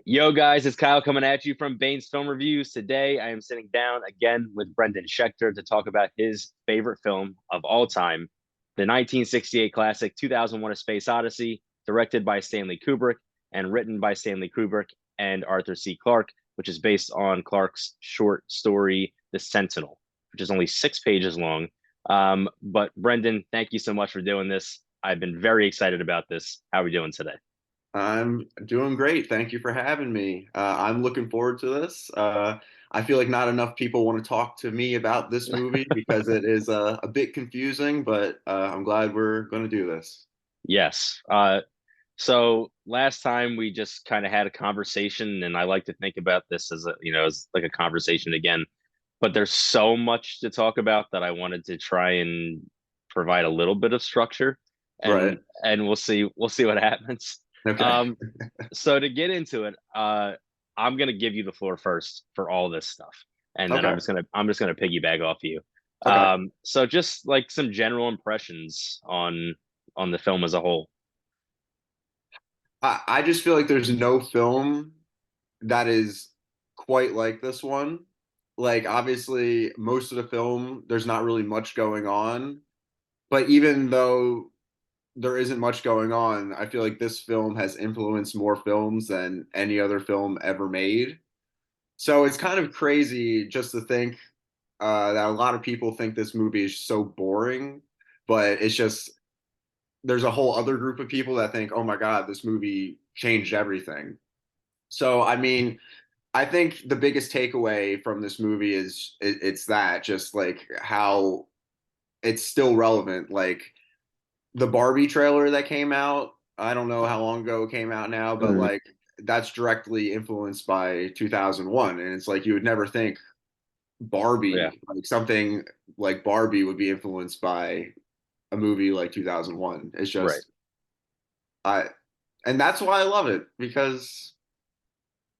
Yo, guys, it's Kyle coming at you from Bane's Film Reviews. Today, I am sitting down again with Brendan Schechter to talk about his favorite film of all time, the 1968 classic 2001: A Space Odyssey, directed by Stanley Kubrick and written by Stanley Kubrick and Arthur C. Clarke, which is based on Clarke's short story, The Sentinel, which is only 6 pages long. But Brendan, thank you so much for doing this. I've been very excited about this. How are we doing today? I'm doing great. Thank you for having me. I'm looking forward to this. I feel like not enough people want to talk to me about this movie because it is a bit confusing, but I'm glad we're going to do this. Yes. So last time we just kind of had a conversation, and I like to think about this as as like a conversation again. But there's so much to talk about that I wanted to try and provide a little bit of structure, Right. and we'll see what happens. Okay. Um, so to get into it, I'm gonna give you the floor first for all this stuff, and then Okay. I'm just gonna piggyback off you. Okay. So just like some general impressions on the film as a whole. I just feel like there's no film that is quite like this one. Like, obviously, most of the film, there's not really much going on. But even though there isn't much going on, I feel like this film has influenced more films than any other film ever made. So it's kind of crazy just to think that a lot of people think this movie is so boring, but it's just there's a whole other group of people that think, oh my God, this movie changed everything. So, I mean, I think the biggest takeaway from this movie is it's that just like how it's still relevant. Like, the Barbie trailer that came out, I don't know how long ago it came out now, but Mm, like that's directly influenced by 2001. And it's like you would never think yeah, Barbie, like something like Barbie would be influenced by a movie like 2001. It's right. just, I, and that's why I love it because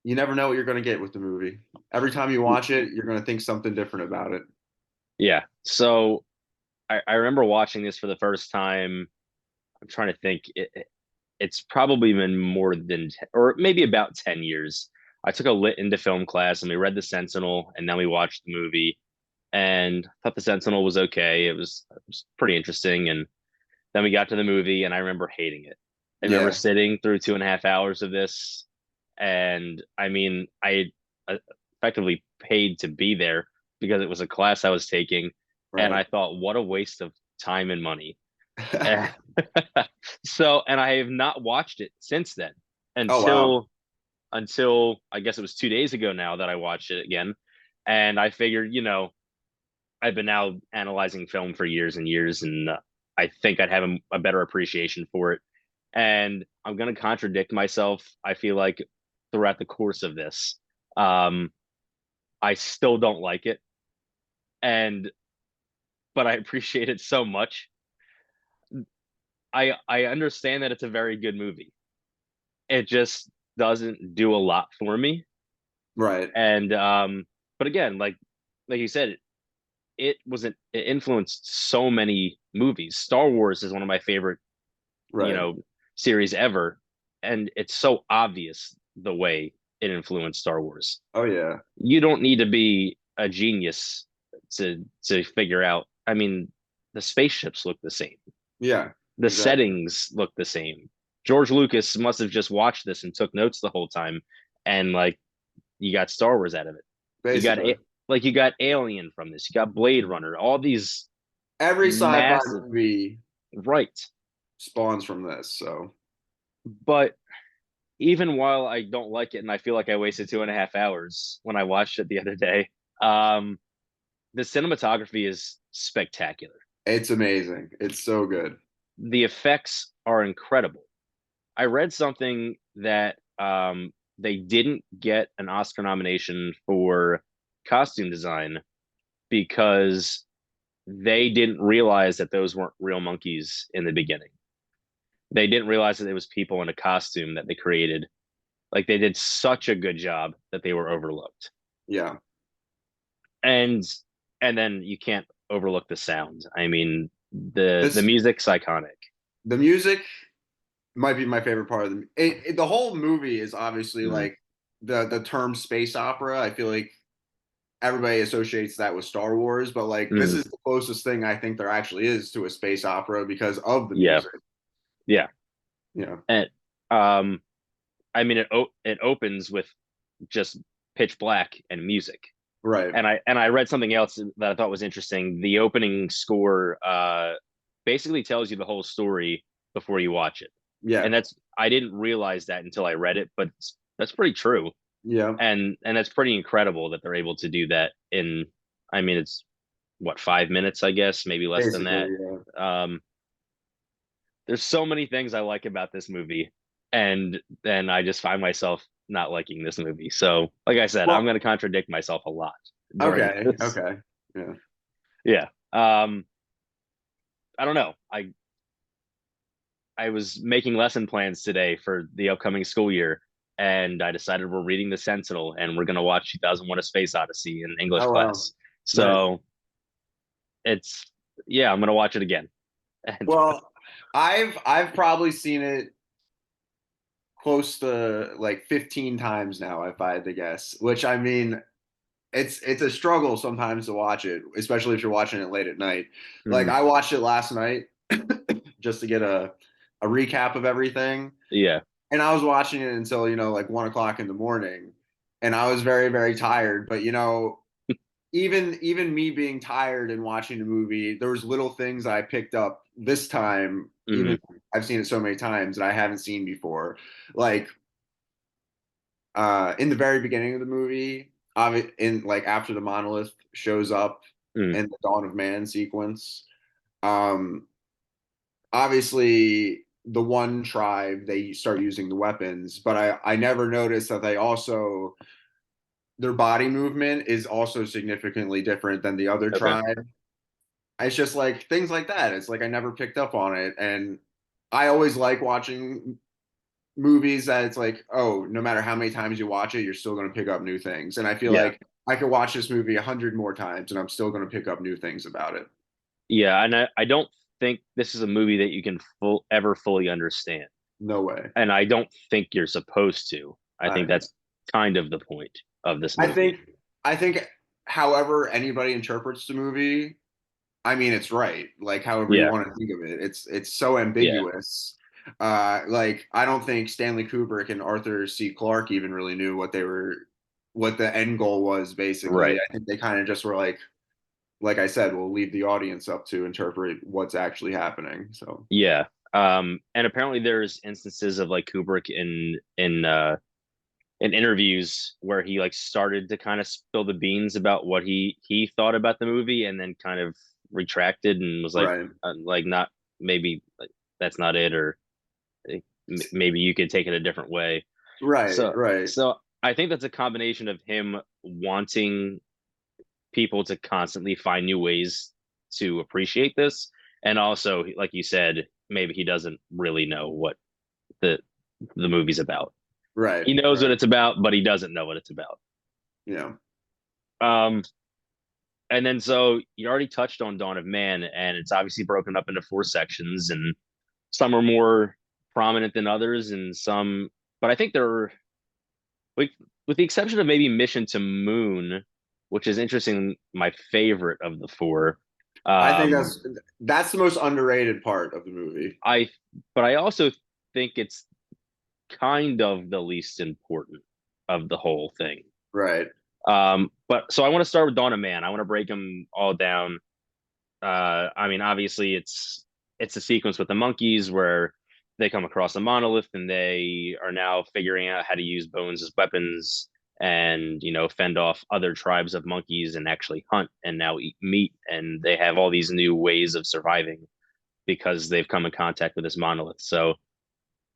you never know what you're going to get with the movie. Every time you watch it, you're going to think something different about it. Yeah. So I remember watching this for the first time. I'm trying to think. It's probably been more than or maybe about 10 years. I took a lit into film class and we read The Sentinel and then we watched the movie and thought The Sentinel was okay. It was pretty interesting. And then we got to the movie and I remember hating it. I remember Yeah. sitting through 2.5 hours of this. And I mean, I effectively paid to be there because it was a class I was taking. And Right. I thought, what a waste of time and money. And and I have not watched it since then Oh, wow. until I guess it was 2 days ago now that I watched it again. And I figured, I've been now analyzing film for years and years, and I think I'd have a better appreciation for it. And I'm going to contradict myself. I feel like throughout the course of this, um, I still don't like it, and but I appreciate it so much. I understand that it's a very good movie. It just doesn't do a lot for me. Right. And but again, like you said, it influenced so many movies. Star Wars is one of my favorite, you Right. know, series ever, and it's so obvious the way it influenced Star Wars. Oh, yeah. You don't need to be a genius to figure out. I mean, the spaceships look the same. Yeah. The Exactly. settings look the same. George Lucas must have just watched this and took notes the whole time, and like you got Star Wars out of it. You got Basically. you got Alien from this. You got Blade Runner. All these Every sci-fi massive, movie right? spawns from this. So But even while I don't like it, and I feel like I wasted 2.5 hours when I watched it the other day, um, the cinematography is spectacular. it's amazing. It's so good. The effects are incredible. I read something that they didn't get an Oscar nomination for costume design because they didn't realize that those weren't real monkeys in the beginning. They didn't realize that it was people in a costume that they created. Like they did such a good job that they were overlooked. Yeah. And and then you can't overlook the sound. I mean, the This music's iconic. the music might be my favorite part of the whole movie is obviously Mm, like the term space opera. I feel like everybody associates that with Star Wars, but like this Mm, is the closest thing I think there actually is to a space opera because of the yeah, music. yeah. Yeah, And um, I mean, it opens with just pitch black and music. right. And I read something else that I thought was interesting. The opening score basically tells you the whole story before you watch it. Yeah, And that's I didn't realize that until I read it, but that's pretty true. yeah. And that's pretty incredible that they're able to do that in, I mean, it's what, 5 minutes, I guess, maybe less than that. Basically, yeah. Um, there's so many things I like about this movie, and then I just find myself not liking this movie. So, like I said, I'm Well, going to contradict myself a lot during okay, this. okay. Yeah. Yeah. I don't know. I was making lesson plans today for the upcoming school year, and I decided we're reading the Sentinel and we're going to watch 2001: A Space Odyssey in English Oh wow. class. Nice. So it's yeah, I'm going to watch it again. And Well, I've probably seen it close to like 15 times now, if I had to guess. Which I mean, it's a struggle sometimes to watch it, especially if you're watching it late at night. Like mm, I watched it last night just to get a recap of everything. yeah, And I was watching it until, like 1 o'clock in the morning. And I was very, very tired. But even me being tired and watching the movie, there was little things that I picked up this time, mm, even I've seen it so many times that I haven't seen before. Like in the very beginning of the movie, in like after the monolith shows up mm, in the Dawn of Man sequence, um, obviously the one tribe they start using the weapons, but I never noticed that they also their body movement is also significantly different than the other okay, tribe. It's just like things like that. It's like I never picked up on it, and I always like watching movies that it's like, oh, no matter how many times you watch it, you're still going to pick up new things. And I feel yeah, like I could watch this movie 100 more times, and I'm still going to pick up new things about it. yeah. And I don't think this is a movie that you can ever fully understand, No way. and I don't think you're supposed to. I think I that's kind of the point of this I movie. think I think however anybody interprets the movie, I mean it's right. Like however you Yeah, want to think of it. It's so yeah, ambiguous. Like I don't think Stanley Kubrick and Arthur C. Clarke even really knew what the end goal was basically. right. I think they kind of just were like I said, we'll leave the audience up to interpret what's actually happening. So Yeah. And apparently there's instances of like Kubrick in interviews where he like started to kind of spill the beans about what he thought about the movie and then kind of retracted and was right. like not maybe like that's not it, or maybe you could take it a different way. Right, So right, so I think that's a combination of him wanting people to constantly find new ways to appreciate this, and also like you said, maybe he doesn't really know what the the movie's about. right, He knows what right. it's about, but he doesn't know what it's about. Yeah. um and then so you already touched on Dawn of Man, and it's obviously broken up into four sections, and some are more prominent than others, and some, but I think they're like, with the exception of maybe Mission to Moon, which is interesting, my favorite of the four. I think um that's the most underrated part of the movie. I but I also think it's kind of the least important of the whole thing. Right. But so I want to start with Dawn of Man. I want to break them all down. I mean, obviously, it's a sequence with the monkeys where they come across a monolith and they are now figuring out how to use bones as weapons and fend off other tribes of monkeys and actually hunt and now eat meat, and they have all these new ways of surviving because they've come in contact with this monolith. So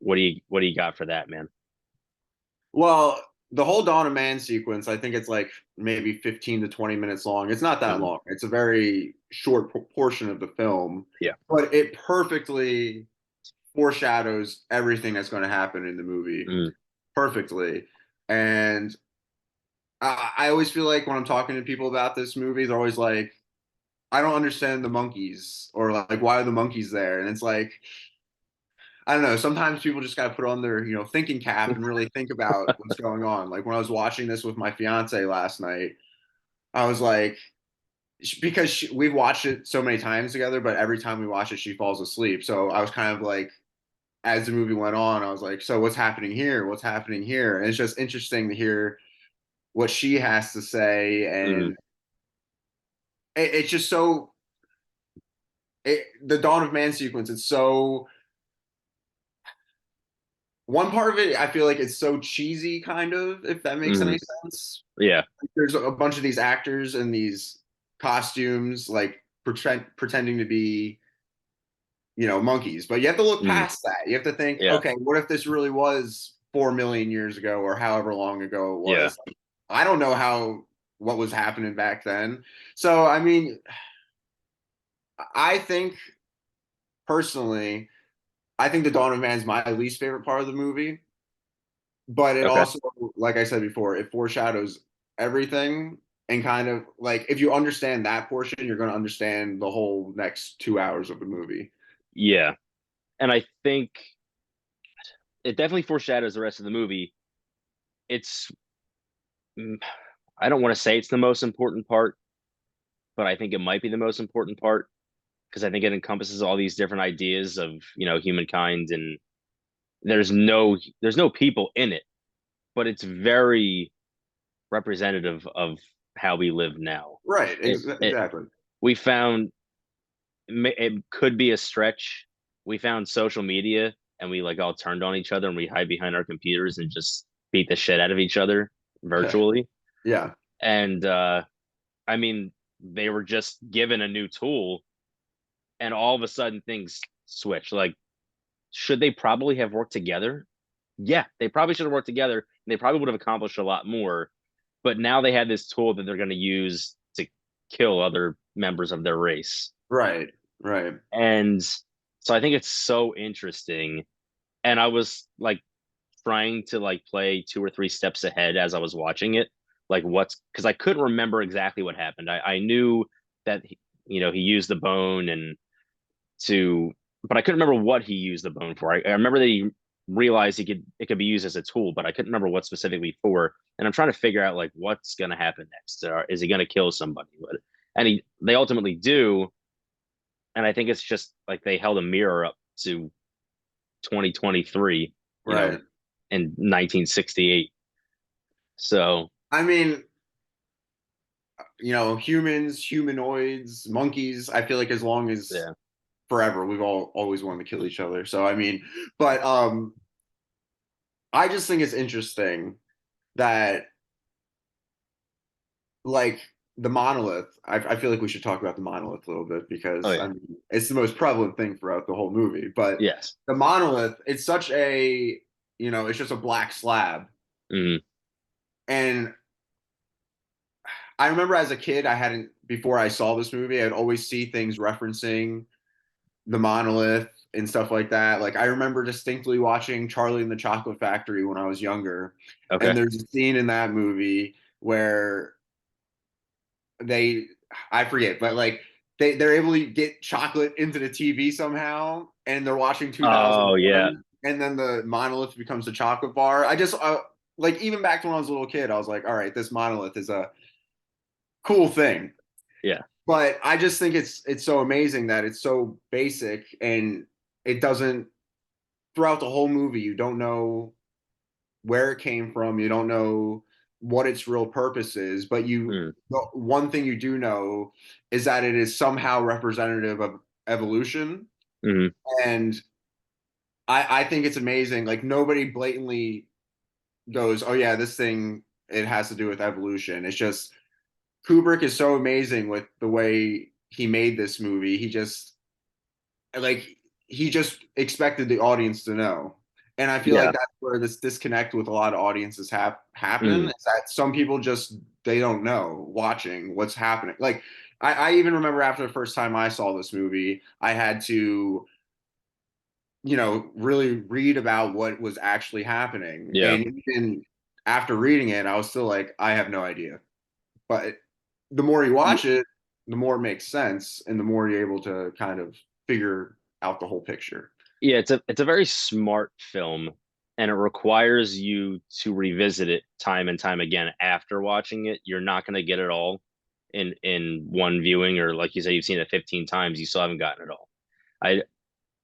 what do you got for that, man? Well, the whole Dawn of Man sequence, I think it's like maybe 15 to 20 minutes long. It's not that Mhm. long. It's a very short portion of the film, Yeah. but it perfectly foreshadows everything that's going to happen in the movie Mm. perfectly. And I always feel like when I'm talking to people about this movie, they're always like, I don't understand the monkeys, or like, why are the monkeys there? And it's like, I don't know. Sometimes people just got to put on their, thinking cap and really think about what's going on. Like when I was watching this with my fiance last night, I was like, because we've watched it so many times together, but every time we watch it, she falls asleep. So I was kind of like, as the movie went on, I was like, so what's happening here? What's happening here? And it's just interesting to hear what she has to say. Mhm. And it's just so, the Dawn of Man sequence, it's so, one part of it, I feel like it's so cheesy, kind of, if that makes any Mhm. sense. Yeah. There's a bunch of these actors in these costumes, like pretending to be, monkeys. But you have to look Mhm. past that. You have to think, Yeah. okay, what if this really was 4 million years ago or however long ago it Yeah. was? I don't know what was happening back then. So I mean, I think personally, I think the Dawn of Man is my least favorite part of the movie. But it Okay. also, like I said before, it foreshadows everything, and kind of like if you understand that portion, you're going to understand the whole next 2 hours of the movie. Yeah. And I think it definitely foreshadows the rest of the movie. It's mm, I don't want to say it's the most important part, but I think it might be the most important part because I think it encompasses all these different ideas of, humankind, and there's no people in it, but it's very representative of how we live now. Right, It exactly. we found it could be a stretch. We found social media and we like all turned on each other and we hide behind our computers and just beat the shit out of each other virtually. Yeah, And I mean, they were just given a new tool and all of a sudden things switch. Like, should they probably have worked together? Yeah, they probably should have worked together and they probably would have accomplished a lot more. But now they had this tool that they're going to use to kill other members of their race. right, right. And so I think it's so interesting. And I was like trying to like play two or three steps ahead as I was watching it. Like what's because I couldn't remember exactly what happened. I knew that he used the bone and to but I couldn't remember what he used the bone for. I remember that he realized it could be used as a tool, but I couldn't remember what specifically for. And I'm trying to figure out like what's gonna happen next. Is he gonna kill somebody? And they ultimately do, and I think it's just like they held a mirror up to 2023, Right. in 1968. So I mean, humans, humanoids, monkeys, I feel like as long as yeah. forever, we've all always wanted to kill each other. So I mean, but I just think it's interesting that, like, the monolith. I feel like we should talk about the monolith a little bit Oh because yeah. I mean it's the most prevalent thing throughout the whole movie. But Yes. the monolith, it's such a, it's just a black slab. Hmm. And I remember as a kid, I hadn't before I saw this movie, I'd always see things referencing the monolith and stuff like that. Like I remember distinctly watching Charlie and the Chocolate Factory when I was younger, and Okay. there's a scene in that movie where they I forget, but like they're able to get chocolate into the TV somehow, and they're watching Oh yeah. 2001, and then the monolith becomes a chocolate bar. Like even back to when I was a little kid, I was like, all right, this monolith is a cool thing. Yeah. But I just think it's so amazing that it's so basic, and it doesn't, throughout the whole movie you don't know where it came from. You don't know what its real purpose is, but Mm. the one thing you do know is that it is somehow representative of evolution. Hmm. And I think it's amazing. Like nobody blatantly goes, "Oh yeah, this thing it has to do with evolution." It's just Kubrick is so amazing with the way he made this movie. Like he just expected the audience to know. And I feel like Yeah. that's where this disconnect with a lot of audiences happen, Mm. is that some people just they don't know watching what's happening. Like I even remember after the first time I saw this movie, I had to, really read about what was actually happening. Yeah. And even after reading it, I was still like, I have no idea. But the more you Y- watch it, the more it makes sense, and the more you're able to kind of figure out the whole picture. Yeah, it's a very smart film, and it requires you to revisit it time and time again after watching it. You're not going to get it all in one viewing, or like you said, you've seen it 15 times, you still haven't gotten it all. I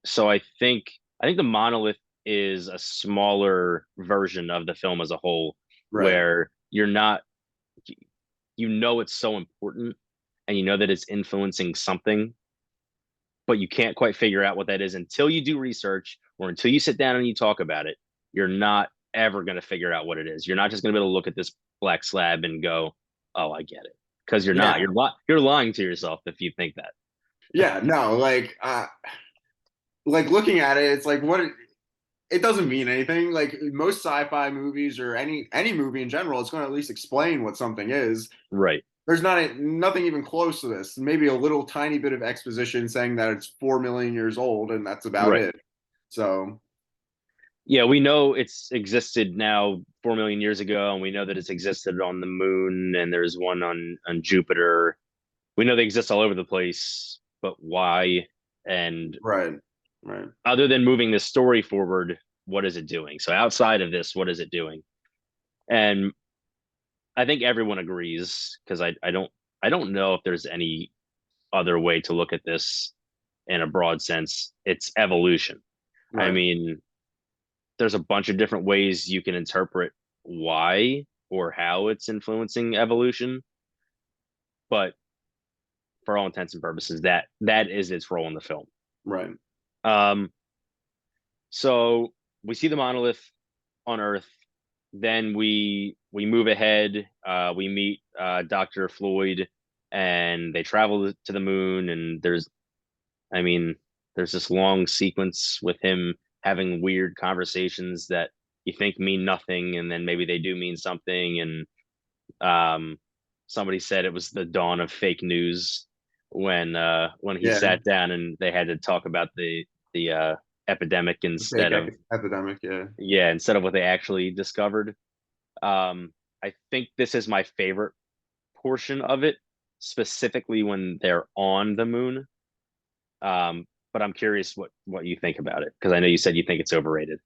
so I think the monolith is a smaller version of the film as a whole, Right. where you're not you know it's so important and you know that it's influencing something, but you can't quite figure out what that is until you do research or until you sit down and you talk about it. You're not ever going to figure out what it is. You're not just going to be able to look at this black slab and go, "Oh, I get it," because you're not. Yeah. You're lying to yourself if you think that. Yeah. No, like looking at it, it's like it doesn't mean anything. Like most sci-fi movies or any movie in general, it's going to at least explain what something is. Right. There's nothing even close to this. Maybe a little tiny bit of exposition saying that it's 4 million years old, and that's about Right. it. So Yeah, we know it's existed now 4 million years ago, and we know that it's existed on the moon, and there's one on Jupiter. We know they exist all over the place, but why? And right, right, other than moving the story forward, what is it doing? So outside of this, what is it doing? And I think everyone agrees because I don't know if there's any other way to look at this in a broad sense. It's evolution. I right, mean, there's a bunch of different ways you can interpret why or how it's influencing evolution, but for all intents and purposes, that is its role in the film. right. Um, so we see the monolith on Earth. Then we move ahead. We meet Dr. Floyd, and they travel to the moon. And I mean, there's this long sequence with him having weird conversations that you think mean nothing, and then maybe they do mean something. And somebody said it was the dawn of fake news when he Yeah, sat down and they had to talk about the epidemic the fake instead of epidemic. Yeah, yeah instead of what they actually discovered. I think this is my favorite portion of it, specifically when they're on the moon. But I'm curious what you think about it because I know you said you think it's overrated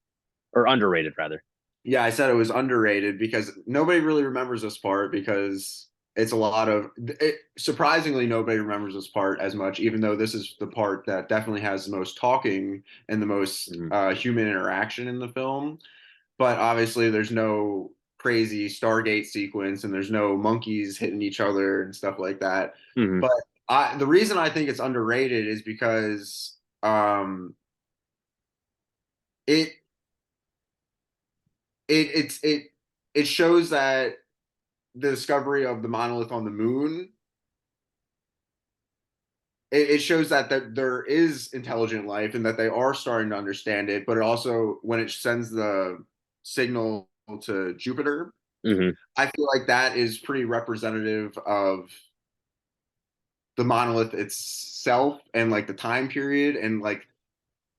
or underrated rather. yeah. I said it was underrated because nobody really remembers this part because it's a lot of it. Surprisingly, nobody remembers this part as much, even though this is the part that definitely has the most talking and the most Mm-hmm. human interaction in the film. But obviously there's no crazy Stargate sequence and there's no monkeys hitting each other and stuff like that. Mm-hmm. But the reason I think it's underrated is because it it it shows that the discovery of the monolith on the moon it shows that there is intelligent life and that they are starting to understand it. But it also when it sends the signal to Jupiter, Mm-hmm. I feel like that is pretty representative of the monolith itself and like the time period and like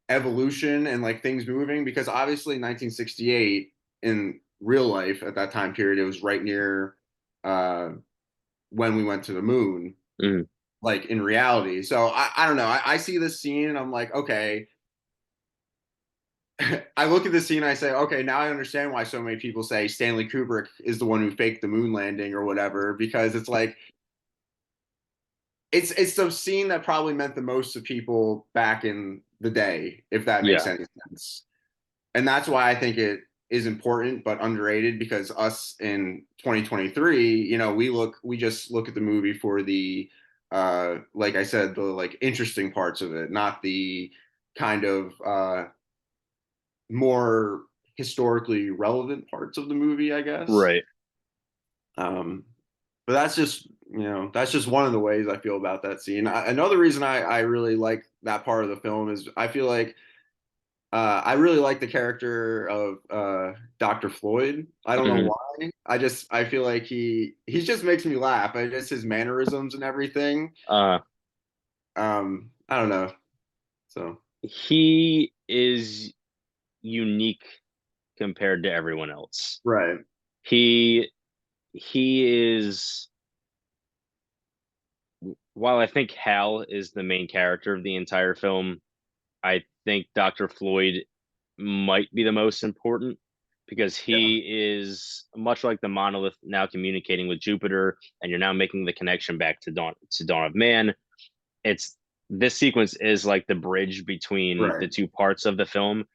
evolution and like things moving because obviously 1968 in real life at that time period it was right near uh when we went to the moon Mm-hmm. like in reality. So I don't know, I see this scene and I'm like, okay. I look at the scene, I say, okay, now I understand why so many people say Stanley Kubrick is the one who faked the moon landing or whatever, because it's like it's the scene that probably meant the most to people back in the day, if that makes Yeah. any sense. And that's why I think it is important but underrated because us in 2023, we just look at the movie for the like I said, the like interesting parts of it, not the kind of more historically relevant parts of the movie, I guess. Right. Um, but that's just one of the ways I feel about that scene. Another reason I really like that part of the film is I feel like I really like the character of Dr. Floyd. I don't know Mm-hmm. why. I feel like he just makes me laugh. I just his mannerisms and everything. Uh, I don't know. So he is unique compared to everyone else. right, He he is while I think Hal is the main character of the entire film, I think Dr. Floyd might be the most important because Yeah. he is much like the monolith now communicating with Jupiter, and you're now making the connection back to Dawn of Man. It's this sequence is like the bridge between the Right. two parts of the film.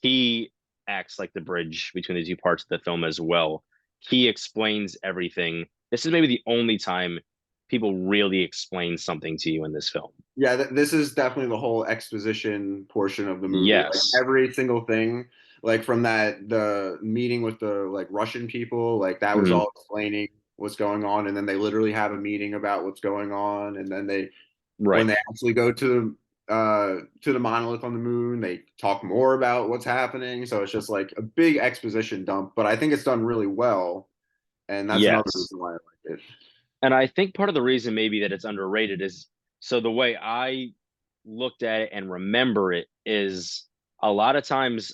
He acts like the bridge between the two parts of the film as well. He explains everything. This is maybe the only time people really explain something to you in this film. Yeah, this is definitely the whole exposition portion of the movie. Like Yes. every single thing, like from the meeting with the like Russian people, like that was Mhm. all explaining what's going on, and then they literally have a meeting about what's going on, and then they when Right. they actually go to the monolith on the moon, they talk more about what's happening. So it's just like a big exposition dump, but I think it's done really well, and that's another Yes. reason why I like it. And I think part of the reason maybe that it's underrated is so the way I looked at it and remember it is a lot of times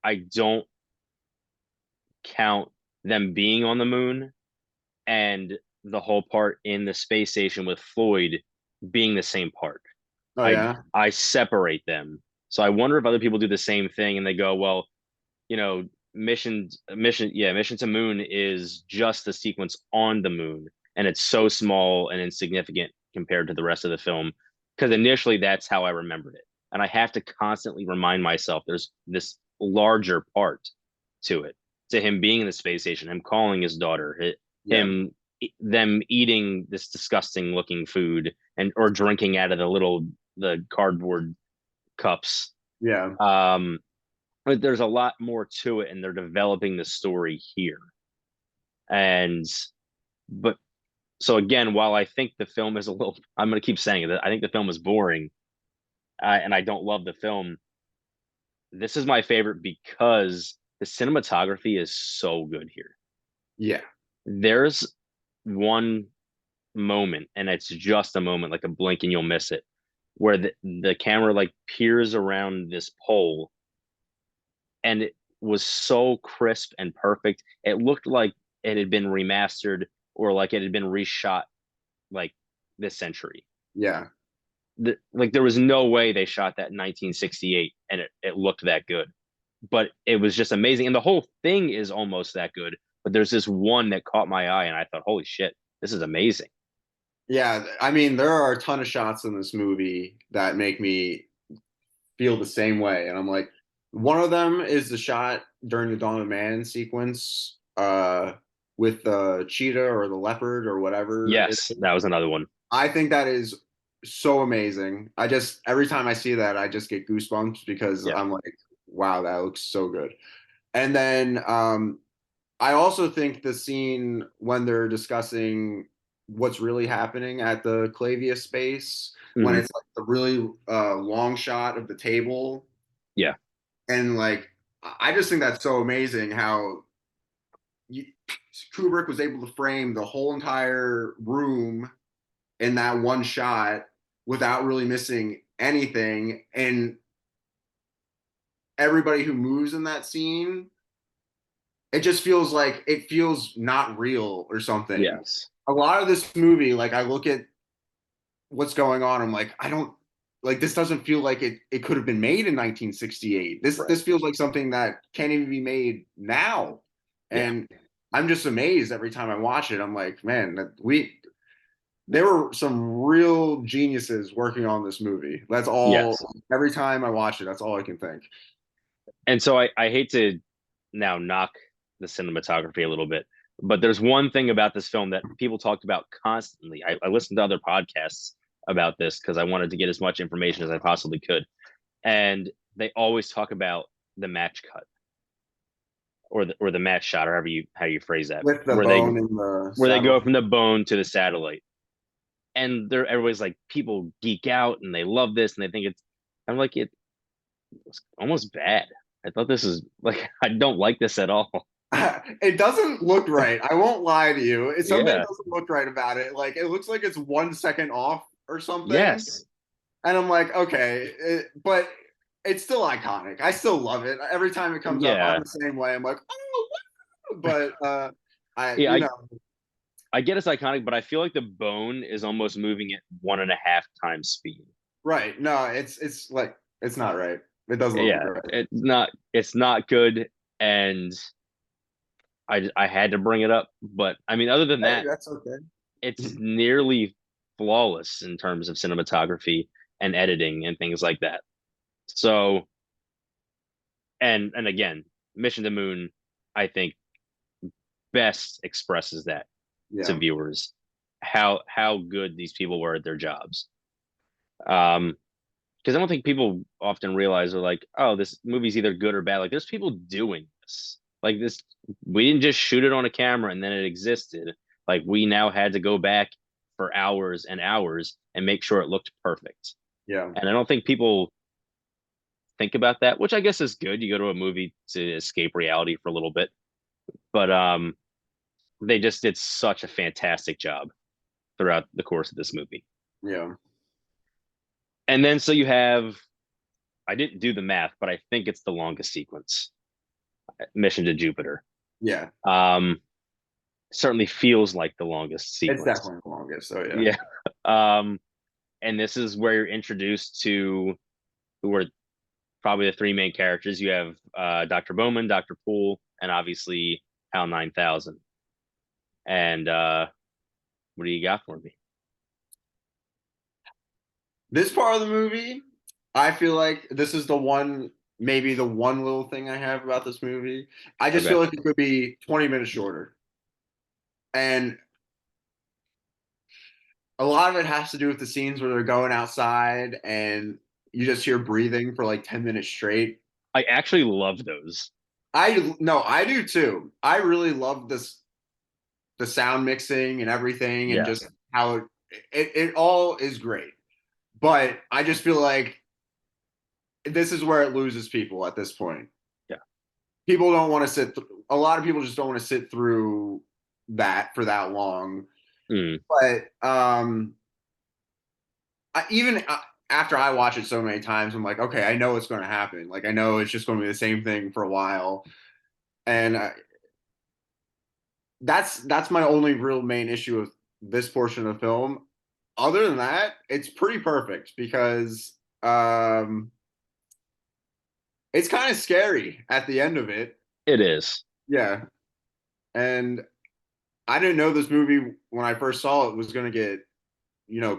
I don't count them being on the moon and the whole part in the space station with Floyd being the same part. Oh I yeah, I separate them. So I wonder if other people do the same thing and they go, well, mission to moon is just the sequence on the moon and it's so small and insignificant compared to the rest of the film because initially that's how I remembered it. And I have to constantly remind myself there's this larger part to it, to him being in the space station, him calling his daughter, yeah, him them eating this disgusting looking food and or drinking out of the cardboard cups. yeah. um but there's a lot more to it and they're developing the story here. And but so again, while I think the film is a little, I'm going to keep saying it, I think the film is boring, and I don't love the film. This is my favorite because the cinematography is so good here. Yeah. There's one moment, and it's just a moment, like a blink and you'll miss it, where the camera like peers around this pole, and it was so crisp and perfect. It looked like it had been remastered or like it had been reshot like this century. Yeah. Like there was no way they shot that in 1968 and it looked that good. But it was just amazing. And the whole thing is almost that good. But there's this one that caught my eye and I thought, holy shit, this is amazing. Yeah, I mean, there are a ton of shots in this movie that make me feel the same way. And I'm like, one of them is the shot during the Dawn of Man sequence with the cheetah or the leopard or whatever. Yes, that was another one. I think that is so amazing. I just, every time I see that, I just get goosebumps because Yeah. I'm like, wow, that looks so good. And then I also think the scene when they're discussing what's really happening at the Clavia space, when Hmm. it's like the really long shot of the table, Yeah. and like I just think that's so amazing how you, Kubrick was able to frame the whole entire room in that one shot without really missing anything, and everybody who moves in that scene, it just feels like it feels not real or something. Yes. A lot of this movie, like I look at what's going on, I'm like, I don't like this doesn't feel like it could have been made in 1968. Right. This feels like something that can't even be made now. Yeah. And I'm just amazed every time I watch it. I'm like, man, that we there were some real geniuses working on this movie. That's all Yes. every time I watch it, that's all I can think. And so I hate to now knock the cinematography a little bit, but there's one thing about this film that people talked about constantly. I listened to other podcasts about this because I wanted to get as much information as I possibly could. And they always talk about the match cut or the match shot, or how you phrase that, With the bone in the where they go saddle. from the bone to the satellite. And they're everybody's like people geek out and they love this and they think it's I'm like it's almost bad. I thought this is like I don't like this at all. It doesn't look right. I won't lie to you. It's something Yeah. doesn't look right about it. Like it looks like it's 1 second off or something. Yes. And I'm like, okay, but it's still iconic. I still love it. Every time it comes up, I'm Yeah. the same way. I'm like, oh, wow. But I, Yeah. you know, I get it's iconic, but I feel like the bone is almost moving at 1.5 times speed. right? No, it's like It's not right. It doesn't look Yeah, right. it's not good, and I had to bring it up. But I mean, other than Hey, that, that's okay. it's nearly flawless in terms of cinematography and editing and things like that. So, and again, Mission to Moon, I think best expresses that to Yeah. viewers, how good these people were at their jobs. Because I don't think people often realize they're like, oh, this movie's either good or bad. Like, there's people doing this. Like this, we didn't just shoot it on a camera and then it existed. Like we now had to go back for hours and hours and make sure it looked perfect. Yeah. And I don't think people think about that, which I guess is good. You go to a movie to escape reality for a little bit, but they just did such a fantastic job throughout the course of this movie. Yeah. And then so you have, I didn't do the math, but I think it's the longest sequence, Mission to Jupiter. Yeah. Um, certainly feels like the longest It's sequence. definitely the longest. Oh yeah. Yeah. Um, and this is where you're introduced to who are probably the three main characters. You have Dr. Bowman, Dr. Poole, and obviously HAL 9000. And what do you got for me? This part of the movie, I feel like this is the one, maybe the one little thing I have about this movie. I just Okay. feel like it could be 20 minutes shorter. And a lot of it has to do with the scenes where they're going outside and you just hear breathing for like 10 minutes straight. I actually love those. I no, I do too. I really love this, the sound mixing and everything, and Yeah. just how it all is great. But I just feel like this is where it loses people at this point. Yeah. People don't want to a lot of people just don't want to sit through that for that long. Mm, But even after I watch it so many times, I'm like, okay, I know what's going to happen. Like I know it's just going to be the same thing for a while, and that's my only real main issue with this portion of the film. Other than that, it's pretty perfect because it's kind of scary at the end of it. it is. Yeah, and I didn't know this movie when I first saw it was going to get,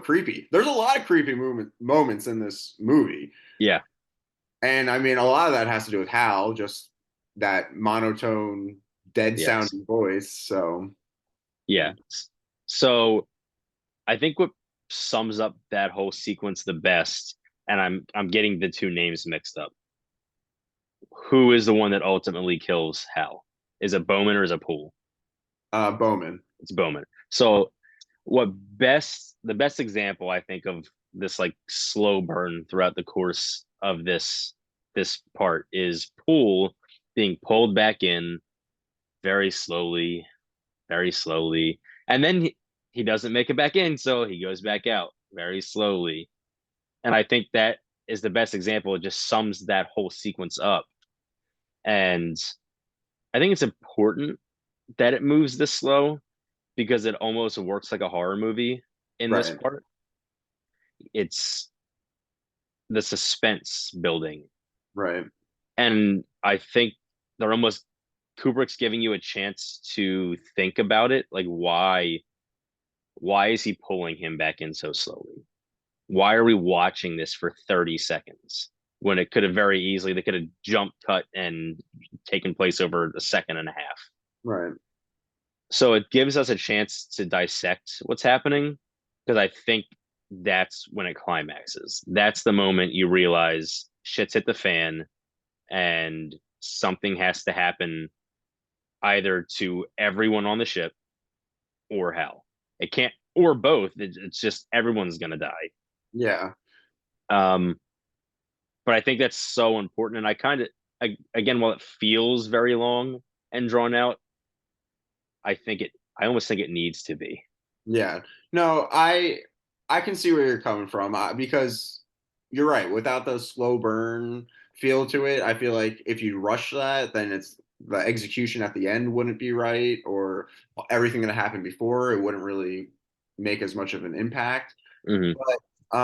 creepy. There's a lot of creepy moments in this movie. Yeah. And I mean, a lot of that has to do with Hal, just that monotone, dead Yes. sounding voice. So, Yeah. So I think what sums up that whole sequence the best, and I'm getting the two names mixed up. Who is the one that ultimately kills Hal? Is it Bowman or is it Poole? Bowman. It's Bowman. So the best example I think of this like slow burn throughout the course of this part is Poole being pulled back in very slowly, very slowly. And then he doesn't make it back in, so he goes back out very slowly. And I think that is the best example. It just sums that whole sequence up. And I think it's important that it moves this slow because it almost works like a horror movie in this Right. part. It's the suspense building. Right. And I think they're almost Kubrick's giving you a chance to think about it. Like why is he pulling him back in so slowly? Why are we watching this for 30 seconds when it could have very easily they could have jump cut and taken place over a second and a half? Right. So it gives us a chance to dissect what's happening because I think that's when it climaxes. That's the moment you realize shit's hit the fan and something has to happen either to everyone on the ship or Hal. It can't, or both. It's just everyone's gonna die. Yeah. Um, but I think that's so important. And I kind of, again, while it feels very long and drawn out, I almost think it needs to be. Yeah. No, I can see where you're coming from because you're right. Without the slow burn feel to it, I feel like if you rush that, then it's the execution at the end wouldn't be right, or everything that happened before, it wouldn't really make as much of an impact. Hmm. But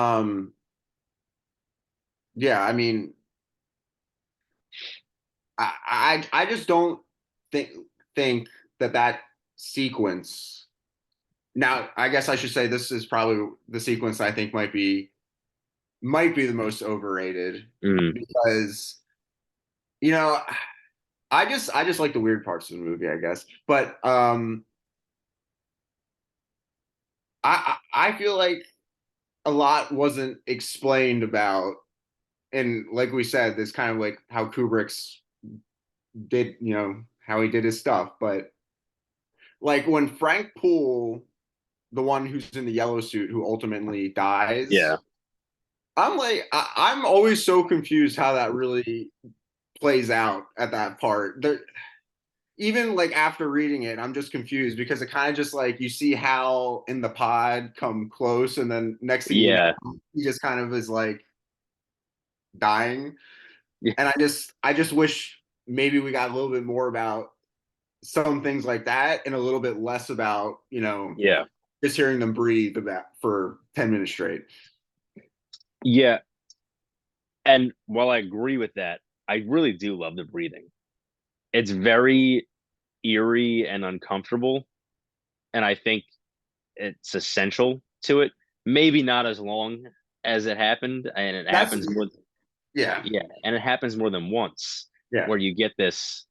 yeah, I mean, I just don't think think that that sequence. Now, I guess I should say this is probably the sequence I think might be the most overrated Mm, because you know I just like the weird parts of the movie, I guess. But I feel like a lot wasn't explained about, and like we said, this kind of like how Kubrick's did, how he did his stuff. But like when Frank Poole, the one who's in the yellow suit who ultimately yeah, dies, I'm like I'm always so confused how that really plays out at that part. Even like after reading it, I'm just confused because it kind of just like you see Hal in the pod come close, and then next thing you yeah, know, he just kind of is like dying. yeah, And I just wish maybe we got a little bit more about some things like that and a little bit less about, yeah, just hearing them breathe about for 10 minutes straight. yeah. And while I agree with that, I really do love the breathing. It's very eerie and uncomfortable, and I think it's essential to it. Maybe not as long as it happened, and it That's happens more. yeah, Yeah, and it happens more than once yeah, where you get this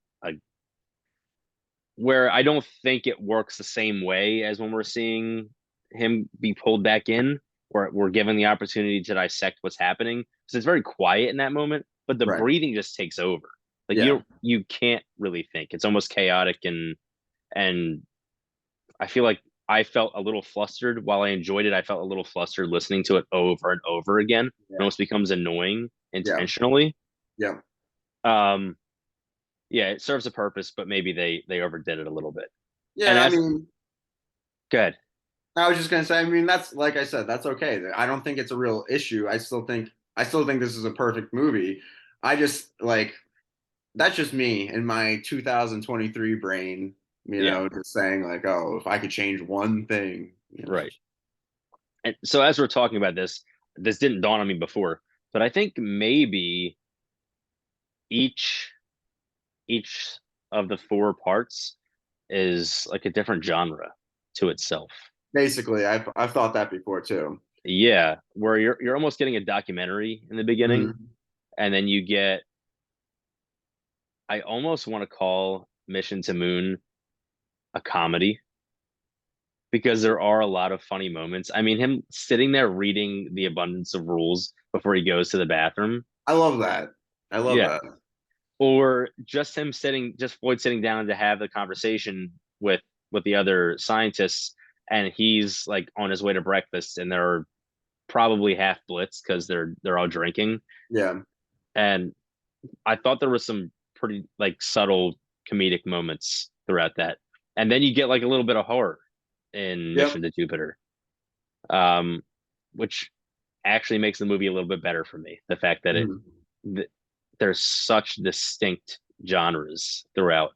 where I don't think it works the same way as when we're seeing him be pulled back in, where we're given the opportunity to dissect what's happening. So it's very quiet in that moment, but the right. breathing just takes over. Like Yeah. you can't really think. It's almost chaotic and I feel like I felt a little flustered while I enjoyed it. I felt a little flustered listening to it over and over again. It Yeah. almost becomes annoying Yeah. intentionally. Yeah. Um, yeah, it serves a purpose, but maybe they overdid it a little bit. And Yeah. I as mean, good, I was just gonna say, I mean, that's like I said, that's okay. I don't think it's a real issue. I still think this is a perfect movie. I just like that's just me in my 2023 brain, yeah, just saying like, oh, if I could change one thing. right. And so as we're talking about this, this didn't dawn on me before, but I think maybe each each of the four parts is like a different genre to itself. Basically, I've thought that before too. Yeah, where you're almost getting a documentary in the beginning, Mhm. and then you get I almost want to call Mission to Moon a comedy because there are a lot of funny moments. I mean, him sitting there reading the abundance of rules before he goes to the bathroom. I love that. I love Yeah. that. Or just him sitting, just Floyd sitting down to have the conversation with the other scientists, and he's like on his way to breakfast, and they're probably half blitzed because they're all drinking. Yeah. And I thought there was some pretty like subtle comedic moments throughout that, and then you get like a little bit of horror in Yep. Mission to Jupiter, um, which actually makes the movie a little bit better for me. The fact that Mhm. th- there's such distinct genres throughout,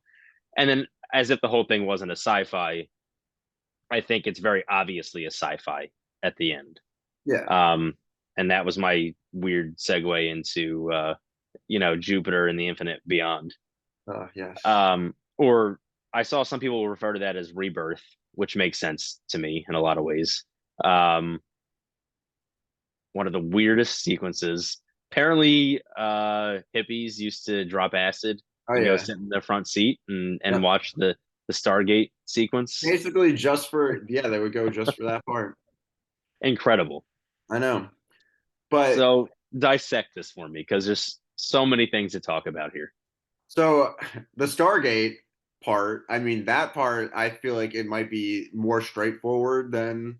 and then as if the whole thing wasn't a sci-fi, I think it's very obviously a sci-fi at the end. Yeah. Um, and that was my weird segue into Jupiter and the Infinite Beyond. Yes. Or I saw some people refer to that as rebirth, which makes sense to me in a lot of ways. Um, one of the weirdest sequences. Apparently, hippies used to drop acid Oh and go yeah. sit in the front seat and Yep. watch the Stargate sequence. Basically, they would go just for that part. Incredible. I know, but So dissect this for me because there's so many things to talk about here. so the Stargate part, I mean, that part, I feel like it might be more straightforward than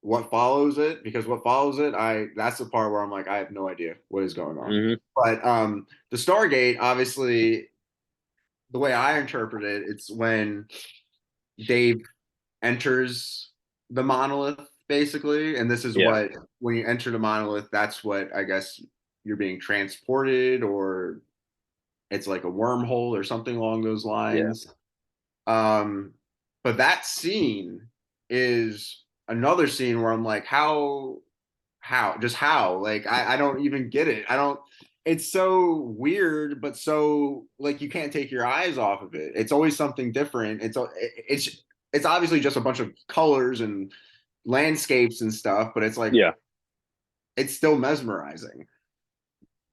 what follows it, because what follows it, that's the part where I'm like, I have no idea what is going on. Hmm. But the Stargate, obviously, the way I interpret it, it's when Dave enters the monolith, basically, and this is Yeah, what when you enter the monolith, that's what I guess you're being transported, or it's like a wormhole or something along those yeah, lines. Um, but that scene is another scene where I'm like, how, like I don't even get it. I don't, it's so weird, but so like you can't take your eyes off of it. It's always something different. It's obviously just a bunch of colors and landscapes and stuff, but it's like Yeah. it's still mesmerizing.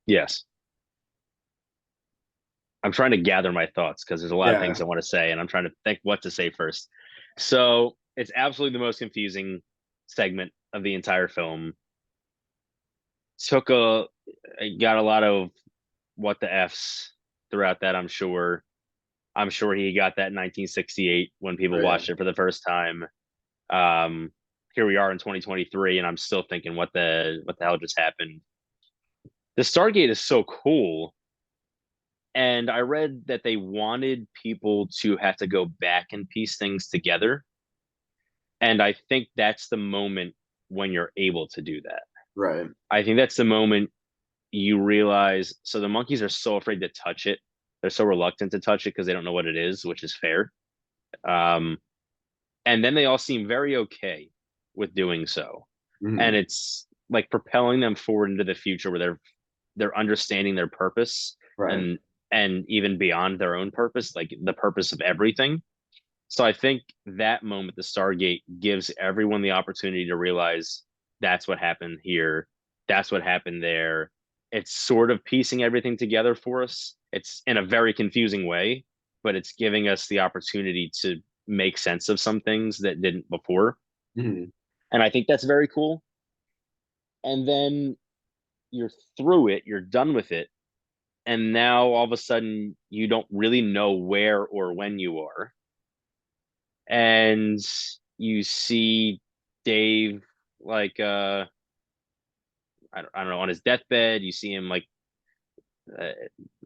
Yes. I'm trying to gather my thoughts because there's a lot of Yeah. things I want to say, and I'm trying to think what to say first. So it's absolutely the most confusing segment of the entire film. Took a got a lot of what the F's throughout that, I'm sure. I'm sure he got that in 1968 when Oh people yeah. watched it for the first time. Um, Here we are in 2023, and I'm still thinking, what the hell just happened? The Stargate is so cool, and I read that they wanted people to have to go back and piece things together, and I think that's the moment when you're able to do that. Right. I think that's the moment you realize. So the monkeys are so afraid to touch it; they're so reluctant to touch it because they don't know what it is, which is fair. Um, and then they all seem very okay with doing so, and Mhm. it's like propelling them forward into the future where they're understanding their purpose, Right. and even beyond their own purpose, like the purpose of everything. So I think that moment, the Stargate, gives everyone the opportunity to realize that's what happened here, that's what happened there. It's sort of piecing everything together for us. It's in a very confusing way, but it's giving us the opportunity to make sense of some things that didn't before. Mhm. And I think that's very cool. And then you're through it, you're done with it. And now all of a sudden, you don't really know where or when you are. And you see Dave, like, I don't know, on his deathbed. You see him like, uh,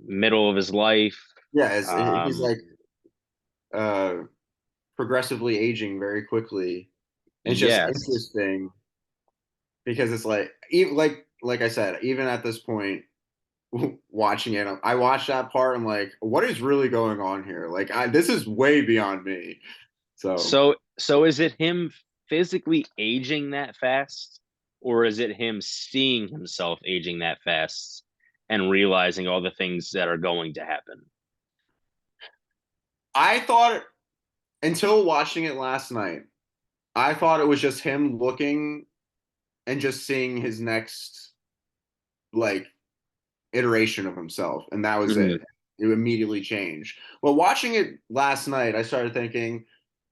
middle of his life. Yeah, he's Um, like uh progressively aging very quickly. And it's just yes. interesting because it's like even like I said, even at this point watching it, I watched that part. I'm like, what is really going on here? Like, this is way beyond me. So So is it him physically aging that fast, or is it him seeing himself aging that fast and realizing all the things that are going to happen? I thought until watching it last night, I thought it was just him looking and just seeing his next like iteration of himself, and that was it. Mhm. It immediately changed. Well, watching it last night, I started thinking,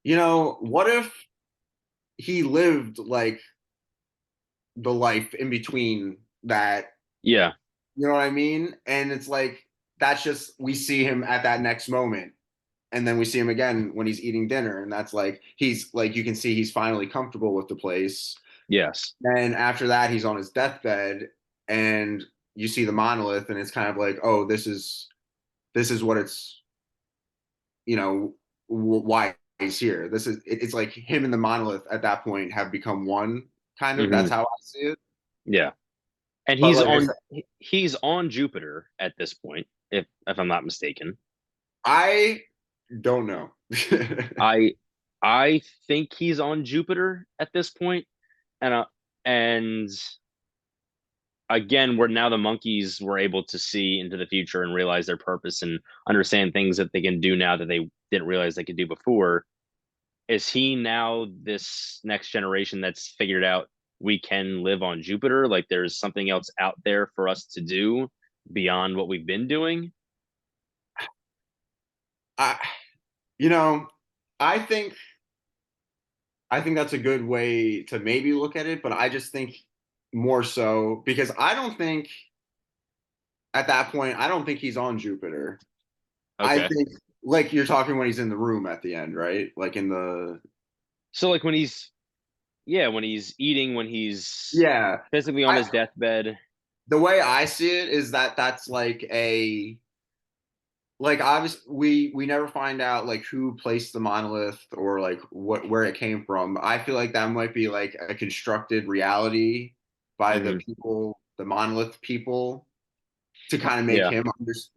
what if he lived like the life in between that, Yeah. you know what I mean? And it's like that's just we see him at that next moment, and then we see him again when he's eating dinner, and that's like he's like you can see he's finally comfortable with the place. Yes. Then after that, he's on his deathbed, and you see the monolith, and it's kind of like, oh, this is what it's, why he's here. It's like him and the monolith at that point have become one, kind of. That's Hmm. how I see it. Yeah. And But he's like I on said, he's on Jupiter at this point, if I'm not mistaken. I don't know. I I think he's on Jupiter at this point, and again, where now the monkeys were able to see into the future and realize their purpose and understand things that they can do now that they didn't realize they could do before. Is he now this next generation that's figured out we can live on Jupiter? Like there's something else out there for us to do beyond what we've been doing? I, you know, I think I think that's a good way to maybe look at it, but I just think more so because I don't think at that point I don't think he's on Jupiter. I Okay. think like you're talking when he's in the room at the end, right? Like in the So like when he's yeah, when he's eating, when he's yeah. physically on I his deathbed. The way I see it is that that's like obviously we never find out like who placed the monolith or like what where it came from. I feel like that might be like a constructed reality by the Hmm. people, the monolith people, to kind of Yeah.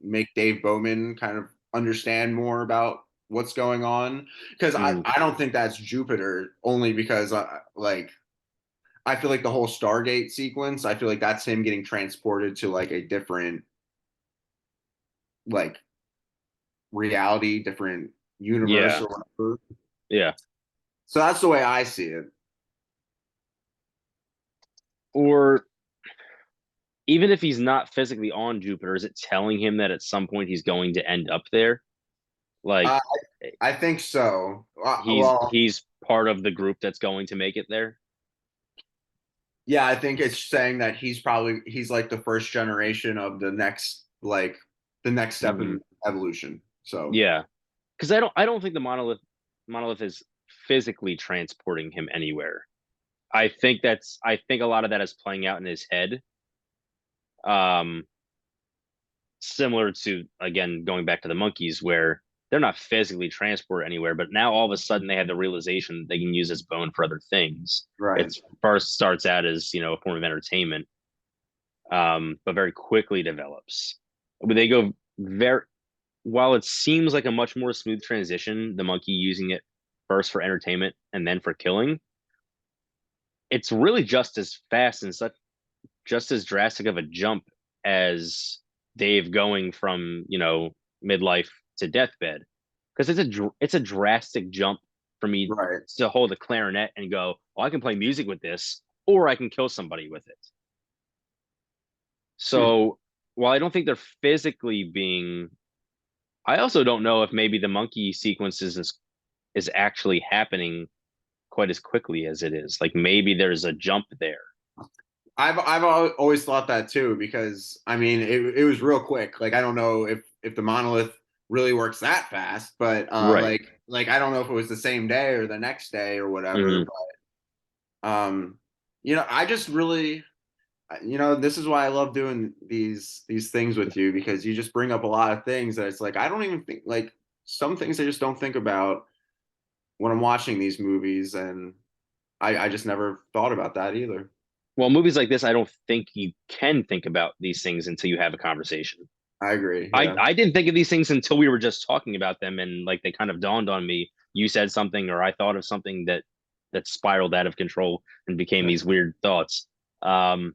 make Dave Bowman kind of understand more about what's going on. Because I Hmm. I don't think that's Jupiter only because like I feel like the whole Stargate sequence, I feel like that's him getting transported to like a different like reality, different universe Yeah, or whatever. yeah. So that's the way I see it. Or even if he's not physically on Jupiter, is it telling him that at some point he's going to end up there? Like Uh, I think so. Well, he's part of the group that's going to make it there. yeah, I think it's saying that he's like the first generation of the next step Hmm. in evolution. So Yeah, because I don't think the monolith is physically transporting him anywhere. I think a lot of that is playing out in his head. Um, Similar to, again, going back to the monkeys, where they're not physically transported anywhere, but now all of a sudden they have the realization that they can use this bone for other things. right, It first starts out as, a form of entertainment, but very quickly develops. But they go very, while it seems like a much more smooth transition, the monkey using it first for entertainment and then for killing, it's really just as fast and such just as drastic of a jump as Dave going from, midlife to deathbed, because it's a drastic jump for me right. to hold a clarinet and go, oh, I can play music with this, or I can kill somebody with it. Hmm. So while I don't think they're physically being, I also don't know if maybe the monkey sequences is actually happening quite as quickly as it is. Like maybe there's a jump there. I've always thought that too because I mean it was real quick. Like I don't know if the monolith really works that fast, but Right. like I don't know if it was the same day or the next day or whatever. Hmm. But I just really this is why I love doing these things with you because you just bring up a lot of things that it's like I don't even think like some things I just don't think about when I'm watching these movies, and I just never thought about that either. Well, movies like this, I don't think you can think about these things until you have a conversation. I agree. I, Yeah. I didn't think of these things until we were just talking about them, and like they kind of dawned on me. You said something, or I thought of something that spiraled out of control and became these weird thoughts. Um,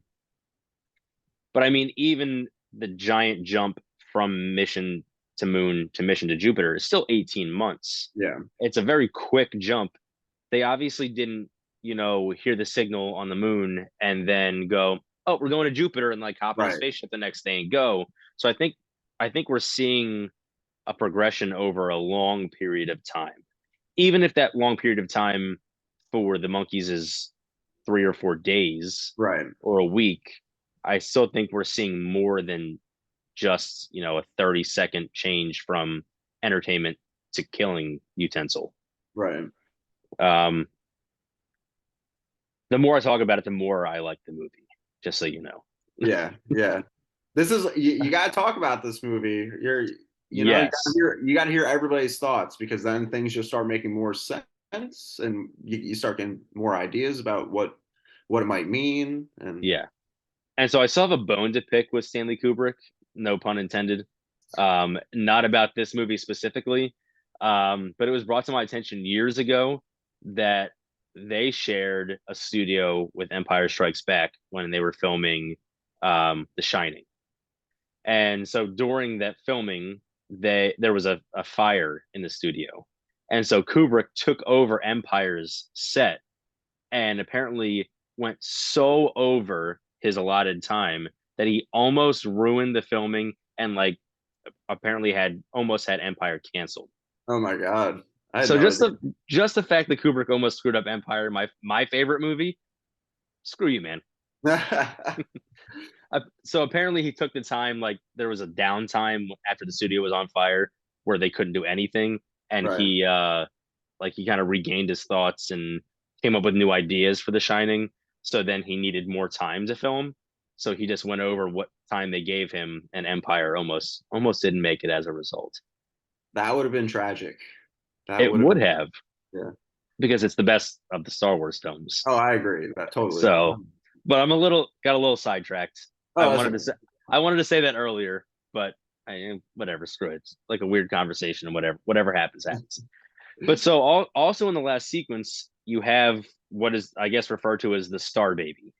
but I mean, even the giant jump from mission to moon to mission to Jupiter is still 18 months. Yeah. It's a very quick jump. They obviously didn't, hear the signal on the moon and then go, oh, we're going to Jupiter, and like hop in a Right. spaceship the next day and go. So I think we're seeing a progression over a long period of time. Even if that long period of time for the monkeys is 3 or 4 days Right. or a week, I still think we're seeing more than just, a 30-second change from entertainment to killing utensil. Right. Um, the more I talk about it, the more I like the movie, just so you know. Yeah. Yeah. This is you got to talk about this movie. Yes. You got to hear everybody's thoughts because then things just start making more sense and you start getting more ideas about what it might mean and Yeah. And so I still have a bone to pick with Stanley Kubrick, no pun intended. Not about this movie specifically, but it was brought to my attention years ago that they shared a studio with Empire Strikes Back when they were filming The Shining. And so during that filming, there was a fire in the studio. And so Kubrick took over Empire's set and apparently went so over his allotted time that he almost ruined the filming and like apparently had Empire canceled. oh my God. I had So no just idea. the fact that Kubrick almost screwed up Empire, my favorite movie, screw you, man. So apparently he took the time, like there was a downtime after the studio was on fire where they couldn't do anything, and Right. he kind of regained his thoughts and came up with new ideas for The Shining. So then he needed more time to film. So he just went over what time they gave him, and Empire almost didn't make it as a result. That would have been tragic. That It would have would been have, yeah. because it's the best of the Star Wars films. Oh, I agree. That totally. So, but got a little sidetracked. I Oh, that's wanted to okay. say I wanted to say that earlier, but whatever, screw it. It's like a weird conversation, and whatever happens happens. But so also in the last sequence, you have what is, I guess, referred to as the Star Baby.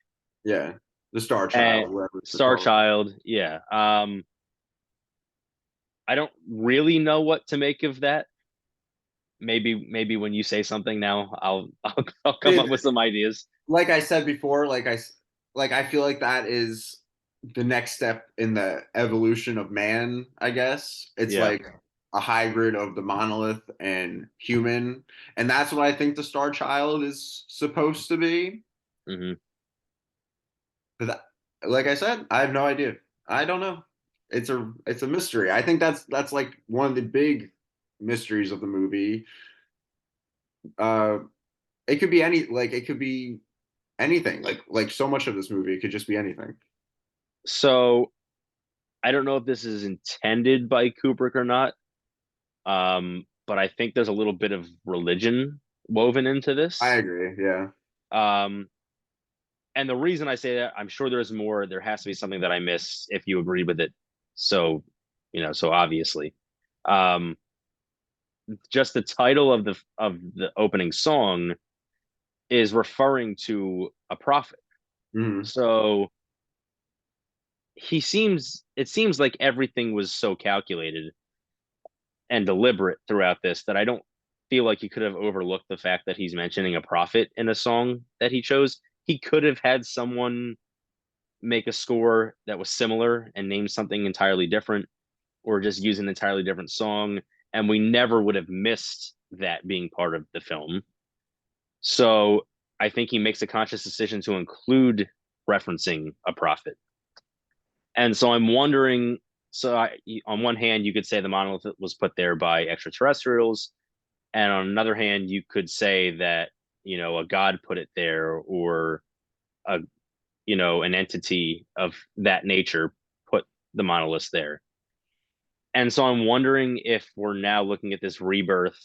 Yeah, the Star And Child, whatever it's Star called. Child, yeah. I don't really know what to make of that. Maybe when you say something now, I'll I come mean, up with some ideas. like I said before, like I feel like that is the next step in the evolution of man, I guess. It's Yeah. like a hybrid of the monolith and human, and that's what I think the Star Child is supposed to be. Hmm. But like I said, I have no idea. I don't know. It's a mystery. I think that's like one of the big mysteries of the movie. Uh, it could be it could be anything. Like so much of this movie, it could just be anything. So I don't know if this is intended by Kubrick or not, but I think there's a little bit of religion woven into I this. agree. Yeah. Um, and the reason I say that, I'm sure there's more. There has to be something that I miss if you agree with it. So, so obviously, um, just the title of the opening song is referring to a prophet. Mhm. So it seems like everything was so calculated and deliberate throughout this that I don't feel like he could have overlooked the fact that he's mentioning a prophet in a song that he chose. He could have had someone make a score that was similar and name something entirely different, or just use an entirely different song, and we never would have missed that being part of the film. So I think he makes a conscious decision to include referencing a prophet. And so I'm wondering, on one hand, you could say the monolith was put there by extraterrestrials, and on another hand, you could say that, a god put it there, or a, an entity of that nature put the monolith there. And so I'm wondering if we're now looking at this rebirth,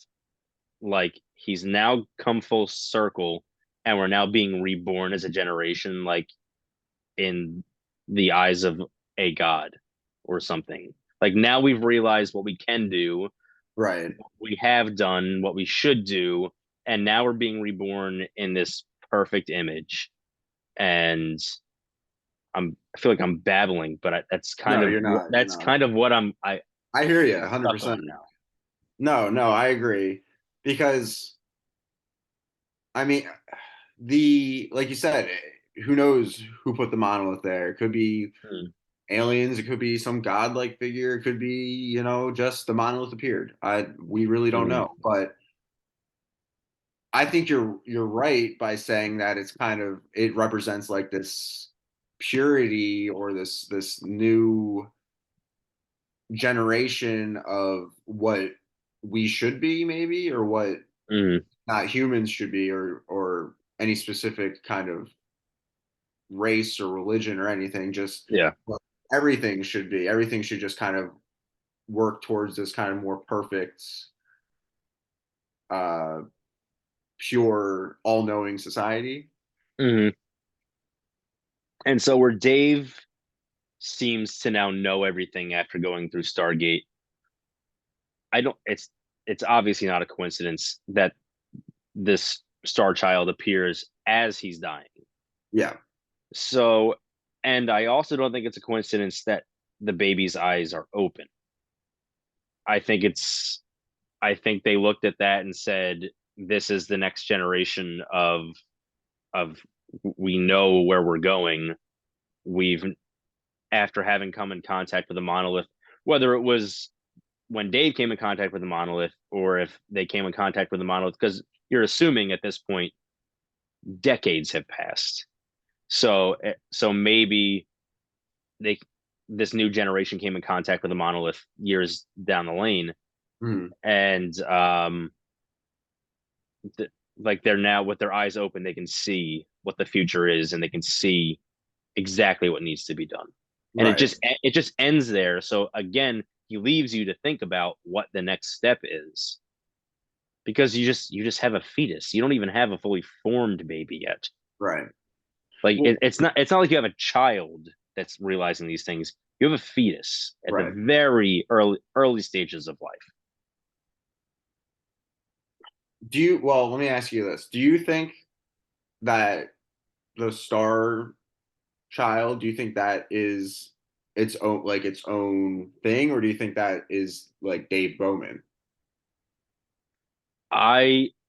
like he's now come full circle and we're now being reborn as a generation, like in the eyes of a god or something. Like now we've realized what we can do, Right. we have done what we should do, and now we're being reborn in this perfect image. And I feel like I'm babbling, but No, you're not. You're that's not. kind of what I I hear you stuck 100%. on now. No, no, I agree because I mean the like you said, who knows who put the monolith there? It could be Hmm. aliens, it could be some godlike figure, it could be, just the monolith appeared. We really don't Hmm. know, but I think you're right by saying that it represents like this purity or this new generation of what we should be maybe or what Hmm. not humans should be or any specific kind of race or religion or anything just Yeah. what everything should just kind of work towards this kind of more perfect uh pure all-knowing society. Hmm. And so where Dave seems to now know everything after going through Stargate, I don't it's obviously not a coincidence that this star child appears as he's dying. Yeah. So, and I also don't think it's a coincidence that the baby's eyes are open. I think it's I think they looked at that and said, this is the next generation of we know where we're going. We've After having come in contact with the monolith, whether it was when Dave came in contact with the monolith or if they came in contact with the monolith, because you're assuming at this point decades have passed. So maybe they this new generation came in contact with the monolith years down the lane, Hmm. and like they're now with their eyes open, they can see what the future is, and they can see exactly what needs to be done. And Right. it just ends there. So again, he leaves you to think about what the next step is, because you just have a fetus. You don't even have a fully formed baby yet. Right. Like Well, it's not like you have a child that's realizing these things. You have a fetus at the right. very early stages of life. Well, let me ask you this. Do you think that the Star Child, do you think that is its own thing, or do you think that is like Dave Bowman?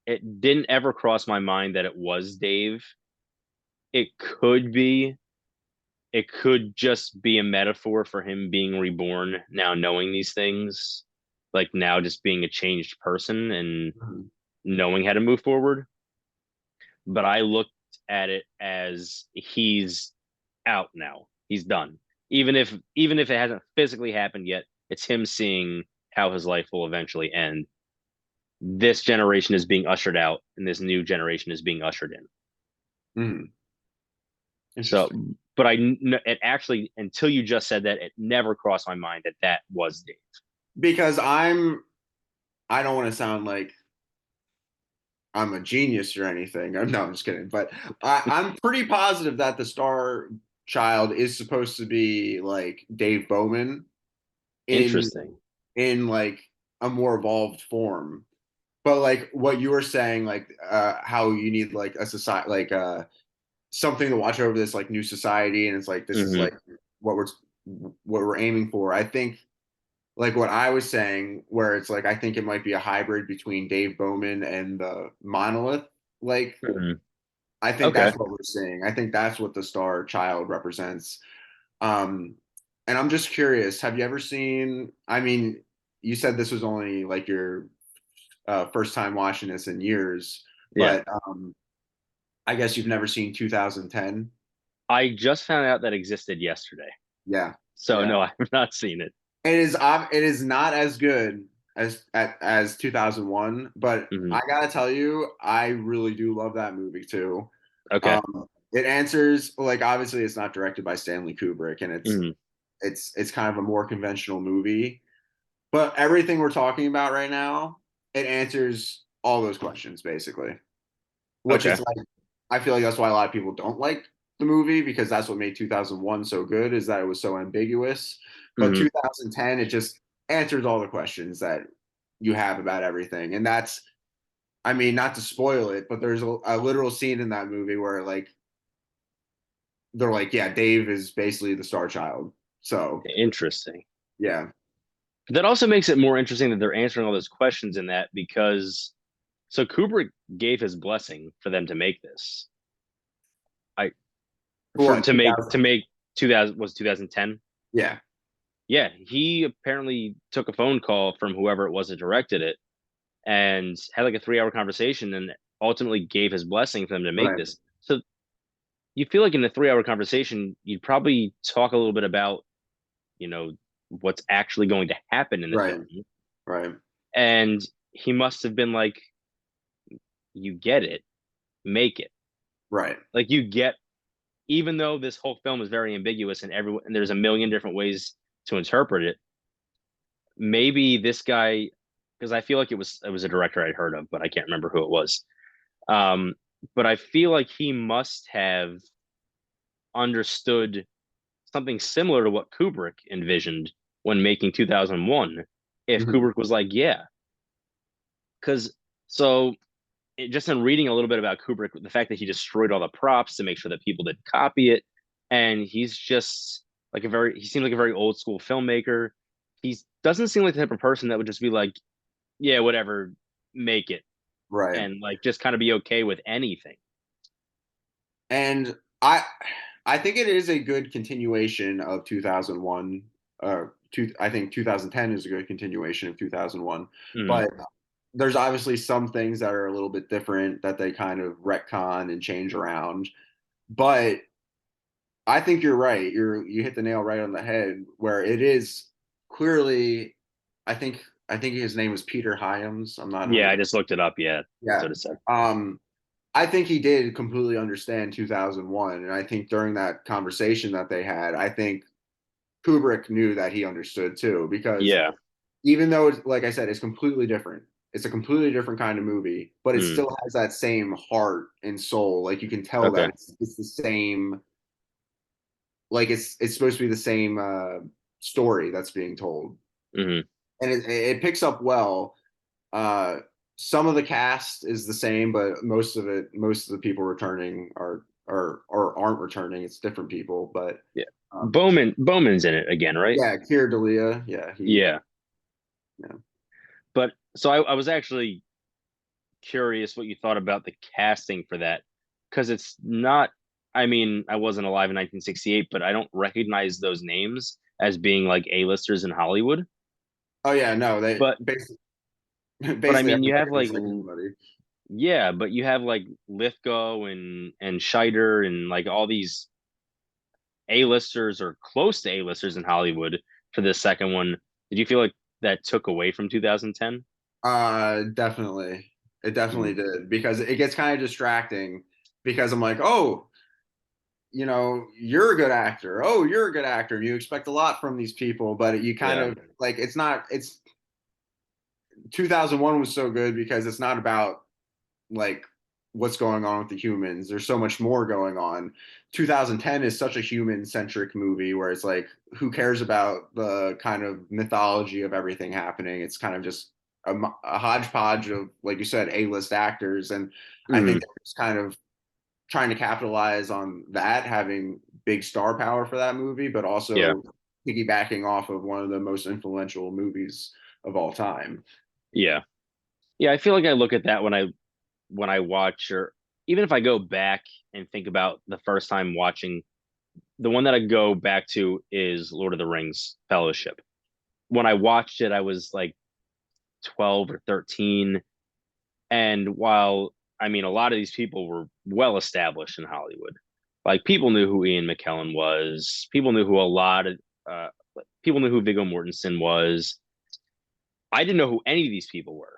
It didn't ever cross my mind that it was Dave. It could be. It could just be a metaphor for him being reborn now, knowing these things, like now just being a changed person and Mhm. knowing how to move forward. But I looked at it as he's out now. He's done. Even if it hasn't physically happened yet, it's him seeing how his life will eventually end. This generation is being ushered out, and this new generation is being ushered in. Mhm. So, Interesting. but it actually, until you just said that, it never crossed my mind that that was Dave. Because I don't want to sound like I'm a genius or anything. No, I'm just kidding. But I'm pretty positive that the Star Child is supposed to be like Dave Bowman in Interesting. like a more evolved form. But like what you were saying, like how you need like a society, like something to watch over this like new society, and it's like this is Hmm. like what we're what we're aiming for. I think like what I was saying, where it's like I think it might be a hybrid between Dave Bowman and the monolith. Like Hmm. I think Okay. that's what we're seeing. I think that's what the Star Child represents. Um, and I'm just curious, have you ever seen? I mean, you said this was only like your first time watching this in years, Yeah. but I guess you've never seen 2010. I just found out that existed yesterday. Yeah, So yeah. no, I have not seen it. It is not as good as 2001, but Hmm. I gotta tell you, I really do love that movie too. Okay. It answers like obviously it's not directed by Stanley Kubrick, and Hmm. it's kind of a more conventional movie, but everything we're talking about right now, it answers all those questions basically, which Okay. is like I feel like that's why a lot of people don't like the movie because that's what made 2001 so good is that it was so ambiguous. But Hmm. 2010, it just answers all the questions that you have about everything. And that's, I mean, not to spoil it, but there's a literal scene in that movie where like they're like, yeah, Dave is basically the Star Child. So Interesting. yeah, That also makes it more interesting that they're answering all those questions in that because so Kubrick gave his blessing for them to make this. I for what 2000? to make 2000 was 2010. Yeah, Yeah, he apparently took a phone call from whoever it was that directed it and had like a 3 hour conversation and ultimately gave his blessing for them to make right, this. So you feel like in the 3 hour conversation, you'd probably talk a little bit about, you know, what's actually going to happen in the right, film. right, And he must have been like, you get it, make it. right, Like you get, even though this whole film is very ambiguous and everyone and there's a million different ways to interpret it, maybe this guy, because I feel like it was a director I'd heard of, but I can't remember who it was. Um, but I feel like he must have understood something similar to what Kubrick envisioned when making 2001. If mhm, Kubrick was like, yeah, because so just in reading a little bit about Kubrick, the fact that he destroyed all the props to make sure that people didn't copy it, and he's just like he seemed like a very old school filmmaker. He doesn't seem like the type of person that would just be like, yeah, whatever, make it, right. and like just kind of be okay with anything. And I think it is a good continuation of 2001. I think 2010 is a good continuation of 2001. Mm, But there's obviously some things that are a little bit different that they kind of retcon and change around. But I think you're right. You hit the nail right on the head where it is clearly I think his name was Peter Hyams. I'm not yeah, I 100%. just looked it up. Yeah, that's Yeah. what it said. Um I think he did completely understand 2001. And I think during that conversation that they had, I think Kubrick knew that he understood too, because Yeah. even though it's, like I said, it's completely different. It's a completely different kind of movie, but it Mm, still has that same heart and soul. Like you can tell that okay. it's the same, like it's supposed to be the same story that's being told. Hmm. And it picks up well. Uh, some of the cast is the same, but most of the people returning are or aren't returning. It's different people, but Yeah. um, Bowman's in it again, right? yeah, Keir Dalia, yeah, he, Yeah. yeah. But so I was actually curious what you thought about the casting for that because it's not. I mean, I wasn't alive in 1968, but I don't recognize those names as being like A-listers in Hollywood. Oh yeah, no, they But I basically mean, you have everybody like looks like anybody. yeah, but you have like Lithgow and Scheiter and like all these A-listers or close to A-listers in Hollywood for this second one. Did you feel like that took away from 2010? Definitely. It Mm, definitely did because it gets kind of distracting because I'm like, oh, you're a good actor. Oh, you're a good actor. And you expect a lot from these people, but you kind yeah. of like it's 2001 was so good because it's not about like what's going on with the humans. There's so much more going on. 2010 is such a human centric movie where it's like, who cares about the kind of mythology of everything happening? It's kind of just a hodgepodge of, like you said, A-list actors. And I think Hmm. they're just kind of trying to capitalize on that, having big star power for that movie, but Yeah. also piggybacking off of one of the most influential movies of all time. Yeah. Yeah. I feel like I look at that when I watch or even if I go back and think about the first time watching the one that I go back to is Lord of the Rings Fellowship. When I watched it, I was like 12 or 13. And while I mean, a lot of these people were well established in Hollywood, like people knew who Ian McKellen was, people knew who a lot of uh, people knew who Viggo Mortensen was. I didn't know who any of these people were.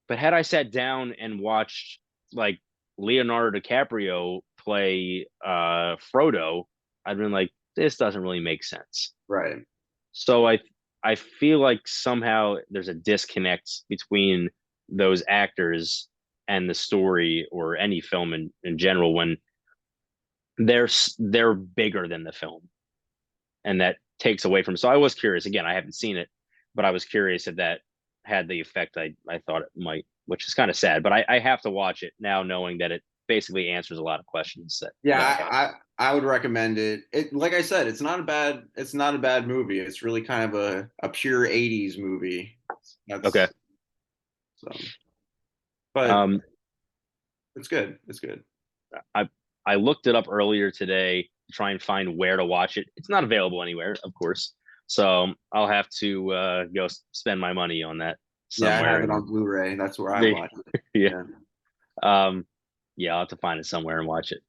But had I sat down and watched like Leonardo DiCaprio play Frodo, I'd been like, this doesn't really make sense. Right. So I feel like somehow there's a disconnect between those actors and the story or any film in general when they're bigger than the film and that takes away from. So I was curious. Again, I haven't seen it, but I was curious if that had the effect I thought it might, which is kind of sad. But I have to watch it now, knowing that it basically answers a lot of questions Yeah, that I had. I would recommend it. It like I said, it's not a bad movie. It's really kind of a pure 80s movie. Okay. That's so but Um, it's good. It's good. I I looked it up earlier today to try and find where to watch it. It's not available anywhere, of course. So I'll have to go spend my money on that Yeah, I somewhere. have it And on Blu-ray. That's where I they, watch it. yeah, Yeah. um, yeah, I'll have to find it somewhere and watch it.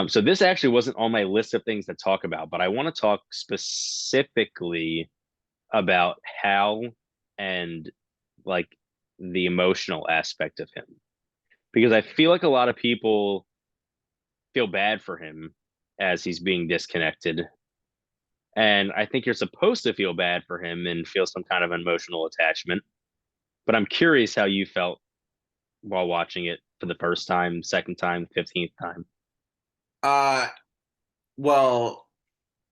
So this actually wasn't on my list of things to talk about, but I want to talk specifically about Hal and like the emotional aspect of him because I feel like a lot of people feel bad for him as he's being disconnected. And I think you're supposed to feel bad for him and feel some kind of emotional attachment. But I'm curious how you felt while watching it for the first time, second time, 15th time. Uh well,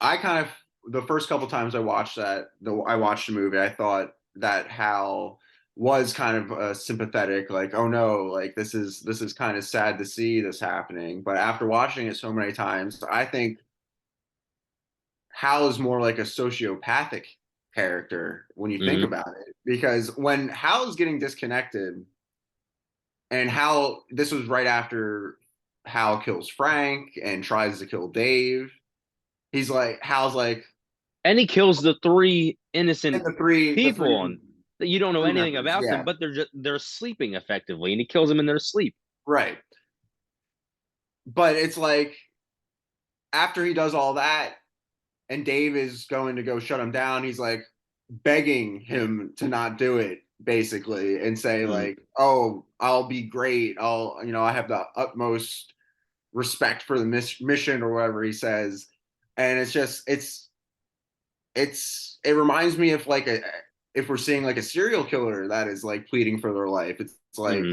I kind of the first couple times I watched the movie, I thought that Hal was kind of sympathetic, like, oh no, like this is kind of sad to see this happening. But after watching it so many times, I think Hal is more like a sociopathic character when you think Hmm. about it. Because when Hal is getting disconnected, and Hal, this was right after Hal kills Frank and tries to kill Dave. Hal's like, And he kills the three and innocent the people three on that you don't know crew anything members, about them, yeah, but they're sleeping effectively, and he kills them in their sleep. right. But it's like after he does all that, and Dave is going to go shut him down, he's like begging him to not do it, basically, and say Mm. like, "Oh, I'll be great. I have the utmost respect for the mission," or whatever he says. And it's just, it reminds me of like a if we're seeing like a serial killer that is like pleading for their life. It's like Hmm.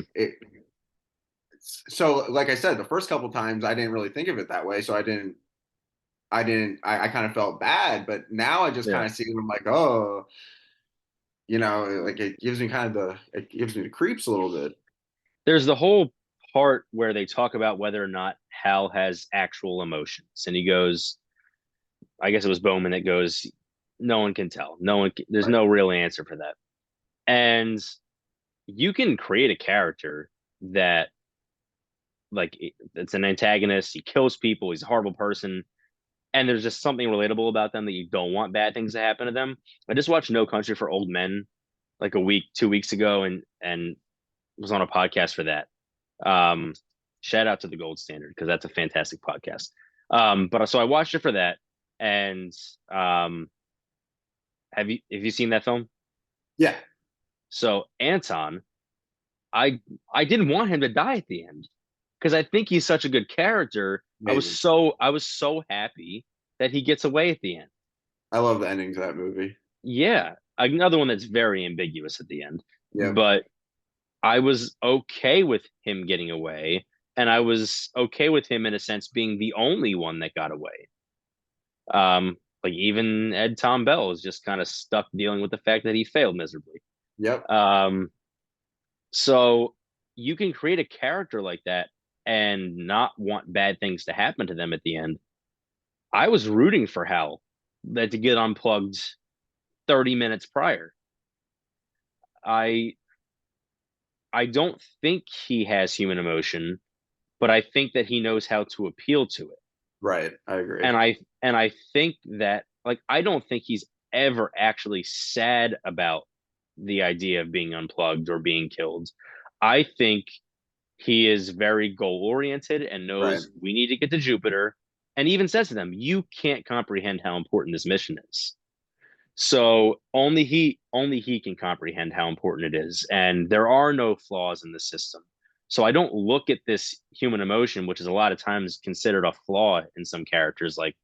so like I said, the first couple times I didn't really think of it that way, so I kind of felt bad, but now I just Yeah. kind of see it. I'm like, oh, like it gives me the creeps a little bit. there's the whole part where they talk about whether or not Hal has actual emotions, and he goes, I guess it was Bowman that goes, no one can tell. There's Right. no real answer for that. And you can create a character that like it's an antagonist. He kills people. He's a horrible person, and there's just something relatable about them that you don't want bad things to happen to them. I just watched No Country for Old Men like a week, 2 weeks ago, and was on a podcast for that. Um, Shout out to the Gold Standard because that's a fantastic podcast. But so I watched it for that, and um, have you seen that film? Yeah. So Anton, I I didn't want him to die at the end because I think he's such a good character. Amazing. I was so happy that he gets away at the end. I love the ending to that movie. Yeah, another one that's very ambiguous at the end, Yep. but I was okay with him getting away, and I was okay with him in a sense being the only one that got away. Like even Ed Tom Bell is just kind of stuck dealing with the fact that he failed miserably. Yep. Um, so you can create a character like that and not want bad things to happen to them at the end. I was rooting for Hal that to get unplugged 30 minutes prior. I I don't think he has human emotion, but I think that he knows how to appeal to it. Right. I agree. And I think that like I don't think he's ever actually sad about the idea of being unplugged or being killed. I think he is very goal oriented and Right. knows we need to get to Jupiter and even says to them, you can't comprehend how important this mission is. So only he can comprehend how important it is, and there are no flaws in the system. So I don't look at this human emotion, which is a lot of times considered a flaw in some characters, like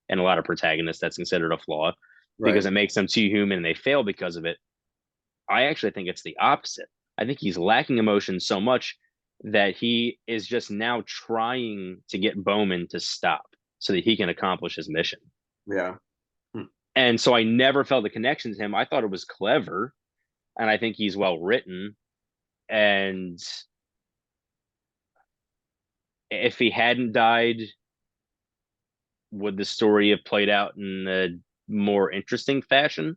and a lot of protagonists that's considered a flaw because Right. it makes them too human and they fail because of it. I actually think it's the opposite. I think he's lacking emotion so much that he is just now trying to get Bowman to stop so that he can accomplish his mission. Yeah. Hmm. And so I never felt the connection to him. I thought it was clever, and I think he's well written. And if he hadn't died, would the story have played out in a more interesting fashion?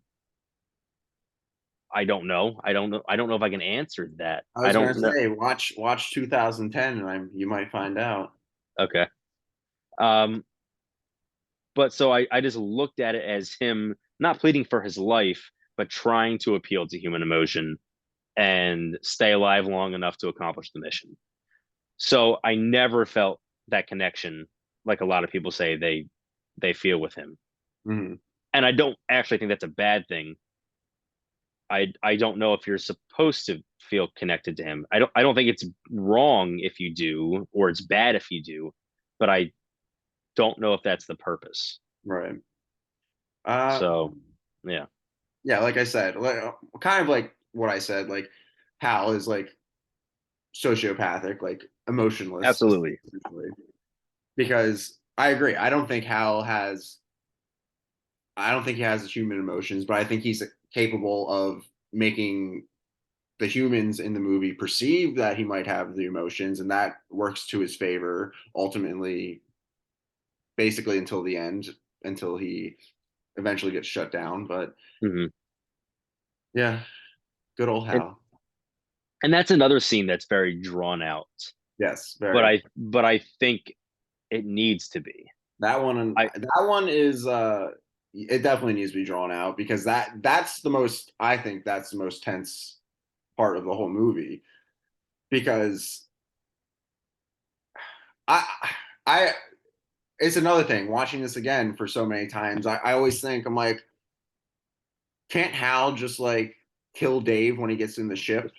I don't know. I don't know. I don't know if I can answer that. I I was gonna don't know. say, watch 2010, and you might find out. Okay. Um, but so I just looked at it as him not pleading for his life, but trying to appeal to human emotion and stay alive long enough to accomplish the mission. So I never felt that connection like a lot of people say they feel with him. Mhm. And I don't actually think that's a bad thing. I don't know if you're supposed to feel connected to him. I don't think it's wrong if you do or it's bad if you do, but I don't know if that's the purpose. Right. Uh, So, yeah. yeah, like I said, kind of like what I said, like Hal is like sociopathic, like emotionless, Absolutely. essentially. Because I agree. I don't think he has human emotions, but I think he's capable of making the humans in the movie perceive that he might have the emotions, and that works to his favor ultimately, basically until the end, until he eventually gets shut down. But Hmm. yeah, good old And Hal. and that's another scene that's very drawn out. Yes, But very. I think it needs to be. I That one is it definitely needs to be drawn out because that's the most I think that's the most tense part of the whole movie because I I it's another thing watching this again for so many times. I always think I'm like, can't Hal just like kill Dave when he gets in the ship?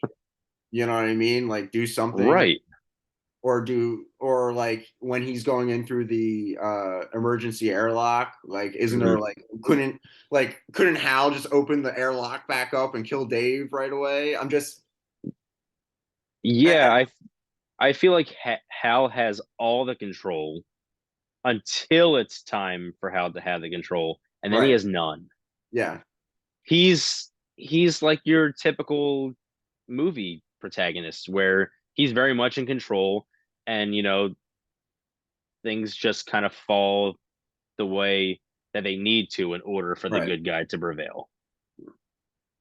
You know what I mean? Like do something right. or like when he's going in through the emergency airlock, like isn't Hmm. there like couldn't Hal just open the airlock back up and kill Dave right away? I'm just Yeah, I feel like Hal has all the control until it's time for Hal to have the control, and then he right. has none. Yeah. He's like your typical movie protagonist where he's very much in control, and things just kind of fall the way that they need to in order for the Right. good guy to prevail.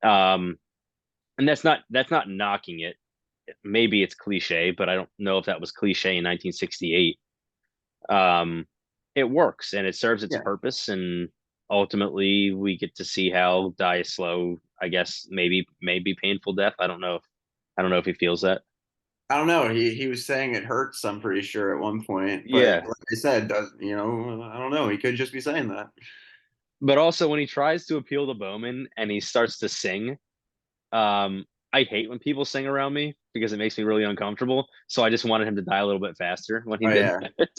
Um, and that's not knocking it. Maybe it's cliche, but I don't know if that was cliche in 1968. It works and it serves its Yeah. purpose, and ultimately we get to see Hal die a slow, I guess maybe painful death. I don't know if he feels that. I don't know. He was saying it hurts, I'm pretty sure, at one point. But Yeah, like I said, I don't know. He could just be saying that. but also when he tries to appeal to Bowman and he starts to sing, I hate when people sing around me because it makes me really uncomfortable. So I just wanted him to die a little bit faster when he Oh did yeah. that. And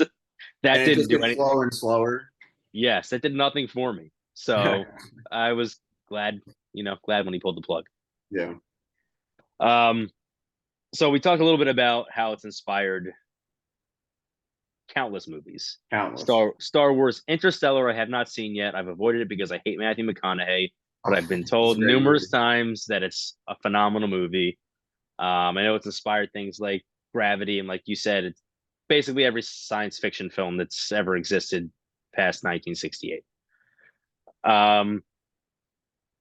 That it didn't just do gets any. slower and slower. Yes, that did nothing for me. So I was glad, glad when he pulled the plug. Yeah. Um, so we talked a little bit about how it's inspired countless movies. Countless. Star Wars Interstellar, I have not seen yet. I've avoided it because I hate Matthew McConaughey, but Oh, I've been it's told a great numerous movie. times that it's a phenomenal movie. I know it's inspired things like Gravity, and like you said, it's basically every science fiction film that's ever existed past 1968. Um,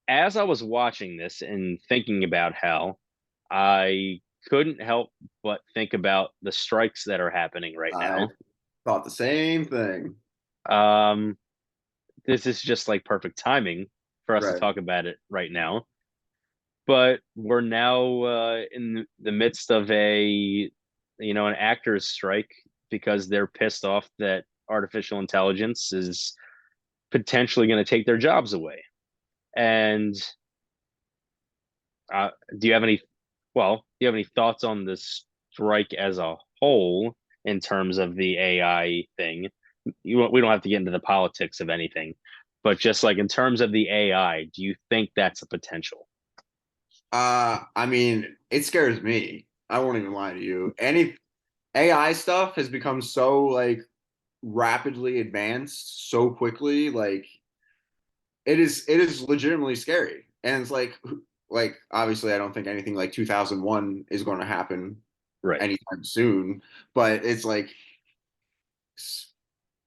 as I was watching this and thinking about Hal, I couldn't help but think about the strikes that are happening right I now. thought the same thing. Um, this is just like perfect timing for us to Right. talk about it right now. But we're now in the midst of an actors strike because they're pissed off that artificial intelligence is potentially going to take their jobs away. And uh, do you have any? Well, do you have any thoughts on this strike as a whole in terms of the AI thing? We don't have to get into the politics of anything, but just like in terms of the AI, do you think that's a potential? I mean, it scares me. I won't even lie to you. Any AI stuff has become so like rapidly advanced so quickly. Like it is legitimately scary. And it's like obviously I don't think anything like 2001 is going to happen Right, anytime soon, but it's like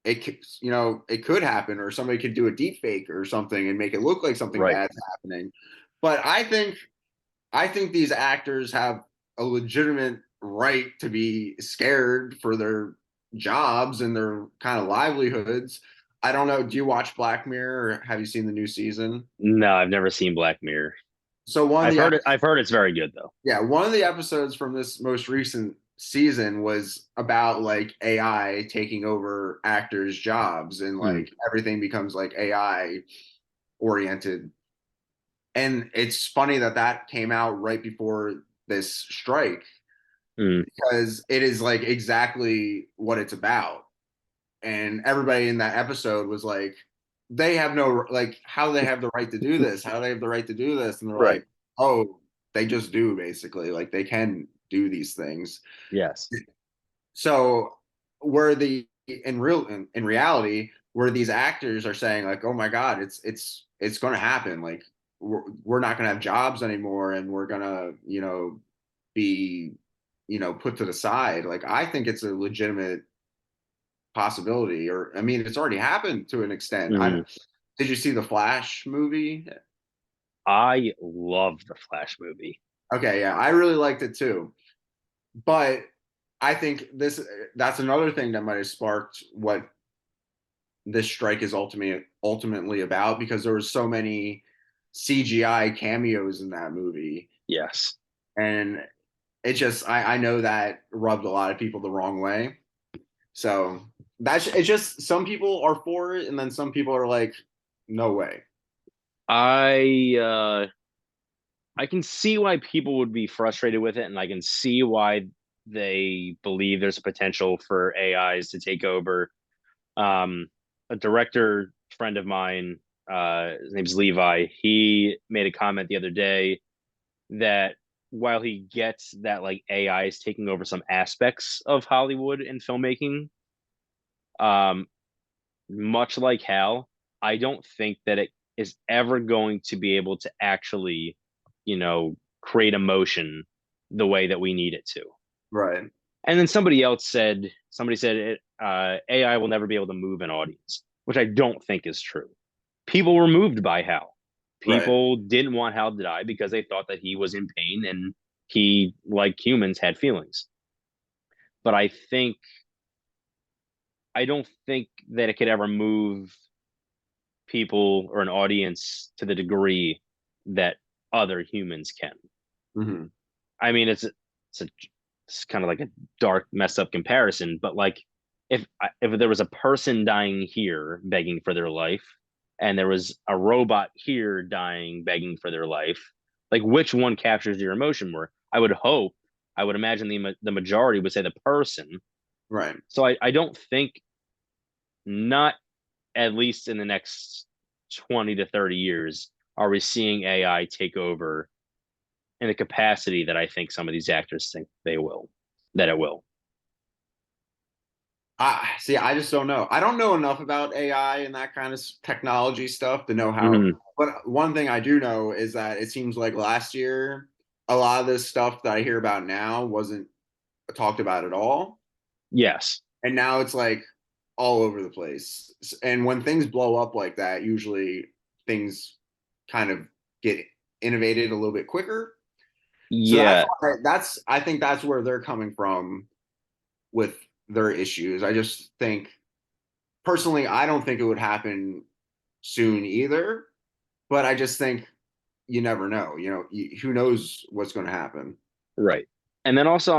it could happen, or somebody could do a deep fake or something and make it look like something right. bad's happening. But I think these actors have a legitimate right to be scared for their jobs and their kind of livelihoods. I don't know. Do you watch Black Mirror, or have you seen the new season? No, I've never seen Black Mirror. So one of I've the heard it. I've heard it's very good though. yeah, one of the episodes from this most recent season was about like AI taking over actors' jobs, and Mm, like everything becomes like AI oriented. And it's funny that that came out right before this strike, mm, because it is like exactly what it's about. And everybody in that episode was like, they have no, like, how do they have the right to do this? How do they have the right to do this? And they're right. like, oh, they just do, basically. Like they can do these things. Yes. So where the in reality, where these actors are saying like, oh my God, it's going to happen. Like we're not going to have jobs anymore, and we're going to be put to the side. Like I think it's a legitimate possibility, or I mean, it's already happened to an extent. I Mm. Did you see the Flash movie? I love the Flash movie. Okay, yeah, I really liked it too. But I think that's another thing that might have sparked what this strike is ultimately about, because there were so many CGI cameos in that movie, Yes. and I know that rubbed a lot of people the wrong way. So it's just some people are for it, and then some people are like, no way. I can see why people would be frustrated with it, and I can see why they believe there's a potential for AIs to take over. A director friend of mine, his name's Levi. He made a comment the other day that while he gets that like AI is taking over some aspects of Hollywood and filmmaking, um, much like Hal, I don't think that it is ever going to be able to actually, create emotion the way that we need it to. Right. And then somebody said AI will never be able to move an audience, which I don't think is true. People were moved by Hal. Right. People didn't want Hal to die because they thought that he was in pain and he, like humans, had feelings. But I don't think that it could ever move people or an audience to the degree that other humans can. Hmm. I mean, it's kind of like a dark, messed up comparison, but like if there was a person dying here begging for their life, and there was a robot here dying begging for their life, like which one captures your emotion more? I would imagine the majority would say the person. Right. So I don't think, not at least in the next 20 to 30 years, are we seeing AI take over in the capacity that I think some of these actors think that it will. I see. I just don't know. I don't know enough about AI and that kind of technology stuff to know how. Mm-hmm. But one thing I do know is that it seems like last year, a lot of this stuff that I hear about now wasn't talked about at all. Yes. And now it's like all over the place. And when things blow up like that, usually things kind of get innovated a little bit quicker. So Yeah. I think that's where they're coming from with their issues. I just think personally, I don't think it would happen soon either, but I just think you never know. Who knows what's going to happen? Right. And then also,